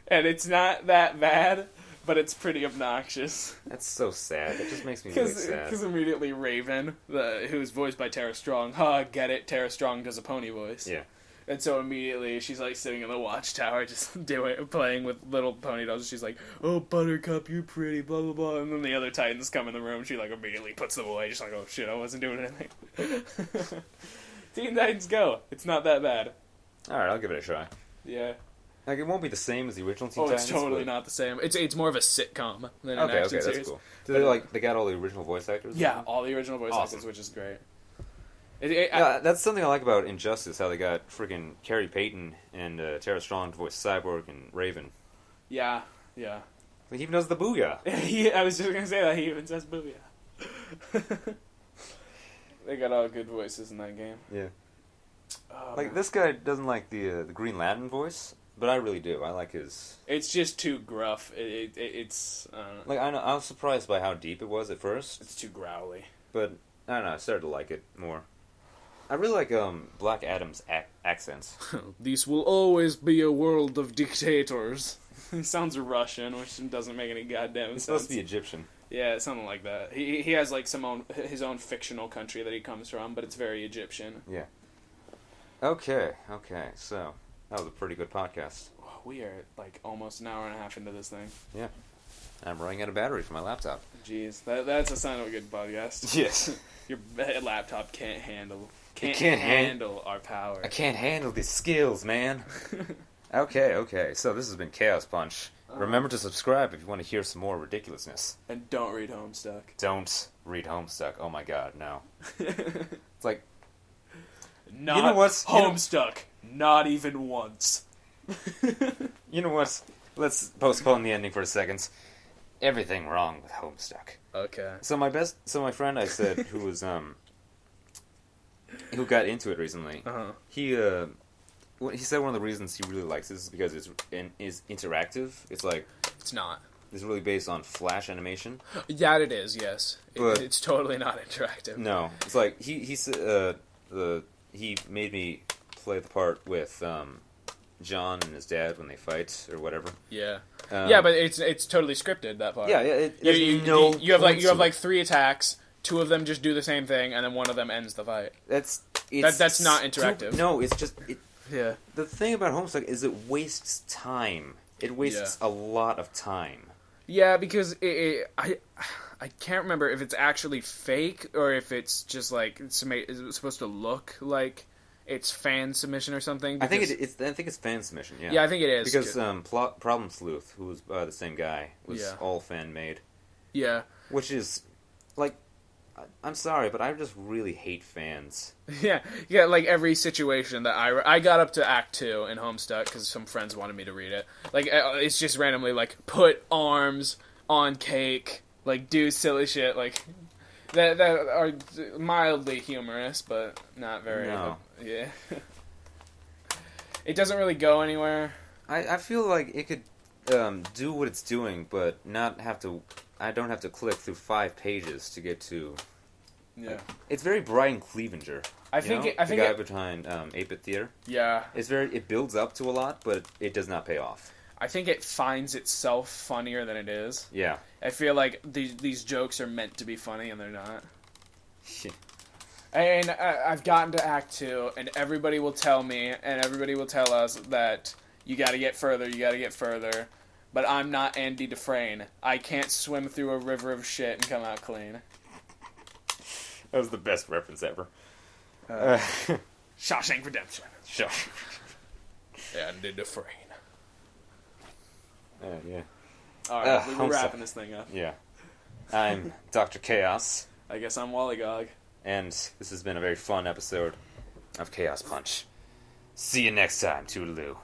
And it's not that bad, but it's pretty obnoxious. That's so sad. It just makes me really sad. Because immediately Raven, who's voiced by Tara Strong, get it? Tara Strong does a pony voice. Yeah. And so immediately she's like sitting in the watchtower just playing with little pony dolls. She's like, oh, Buttercup, you're pretty, blah, blah, blah. And then the other Titans come in the room. She like immediately puts them away. Just like, oh shit, I wasn't doing anything. Teen Titans Go. It's not that bad. Alright, I'll give it a try. Yeah. Like, it won't be the same as the original Teen Titans. It's totally not the same. It's more of a sitcom than an action series. That's cool. Do they got all the original voice actors? Yeah, all the original voice actors, which is great. That's something I like about Injustice, how they got freaking Carrie Payton and Tara Strong to voice Cyborg and Raven. Yeah. Like, he even does the booyah. I was just going to say that. He even says booyah. They got all good voices in that game. Yeah. Like, this guy doesn't like the Green Lantern voice, but I really do. I like his... It's just too gruff. It's... Like, I was surprised by how deep it was at first. It's too growly. But, I don't know, I started to like it more. I really like Black Adam's accents. This will always be a world of dictators. He sounds Russian, which doesn't make any goddamn sense. He's supposed to be Egyptian. Yeah, something like that. He has like his own fictional country that he comes from, but it's very Egyptian. Yeah. Okay. So that was a pretty good podcast. We are like almost an hour and a half into this thing. Yeah. I'm running out of battery for my laptop. Jeez, that's a sign of a good podcast. Yes. Your laptop can't handle our power. I can't handle these skills, man. Okay. So this has been Chaos Punch. Remember to subscribe if you want to hear some more ridiculousness. And don't read Homestuck. Don't read Homestuck. Oh my god, no. It's like... Not you know what's Homestuck. Not even once. You know what? Let's postpone the ending for a second. Everything wrong with Homestuck. Okay. So my friend I said who was who got into it recently. He said one of the reasons he really likes this is because it's interactive. It's like it's not. It's really based on flash animation. That it is, yes. It's totally not interactive. No, it's like he made me play the part with John and his dad when they fight or whatever. Yeah. Yeah, but it's totally scripted, that part. Yeah. You have like 3 attacks. 2 of them just do the same thing, and then one of them ends the fight. That's not interactive. No, it's just yeah. The thing about Homestuck is it wastes time. It wastes a lot of time. Yeah, because I can't remember if it's actually fake or if it's just like it's supposed to look like it's fan submission or something. I think it's fan submission. Yeah. Yeah, I think it is because Problem Sleuth, who was the same guy, was all fan made. Yeah. Which is like. I'm sorry, but I just really hate fans. Yeah, like every situation that I got up to Act 2 in Homestuck because some friends wanted me to read it. Like, it's just randomly, like, put arms on cake, like, do silly shit, like, that are mildly humorous, but not very... No. Yeah. It doesn't really go anywhere. I feel like it could do what it's doing, but not have to... I don't have to click through 5 pages to get to... Yeah. It's very Brian Clevenger. I think the guy behind 8-Bit Theater. Yeah. It builds up to a lot, but it does not pay off. I think it finds itself funnier than it is. Yeah. I feel like these jokes are meant to be funny, and they're not. And I've gotten to Act 2, and everybody will tell me, and everybody will tell us that you gotta get further, but I'm not Andy Dufresne. I can't swim through a river of shit and come out clean. That was the best reference ever. Shawshank Redemption. Andy Dufresne. Yeah. Alright, we're wrapping this thing up. Yeah. I'm Dr. Chaos. I guess I'm Wollygog. And this has been a very fun episode of Chaos Punch. See you next time, Toodaloo.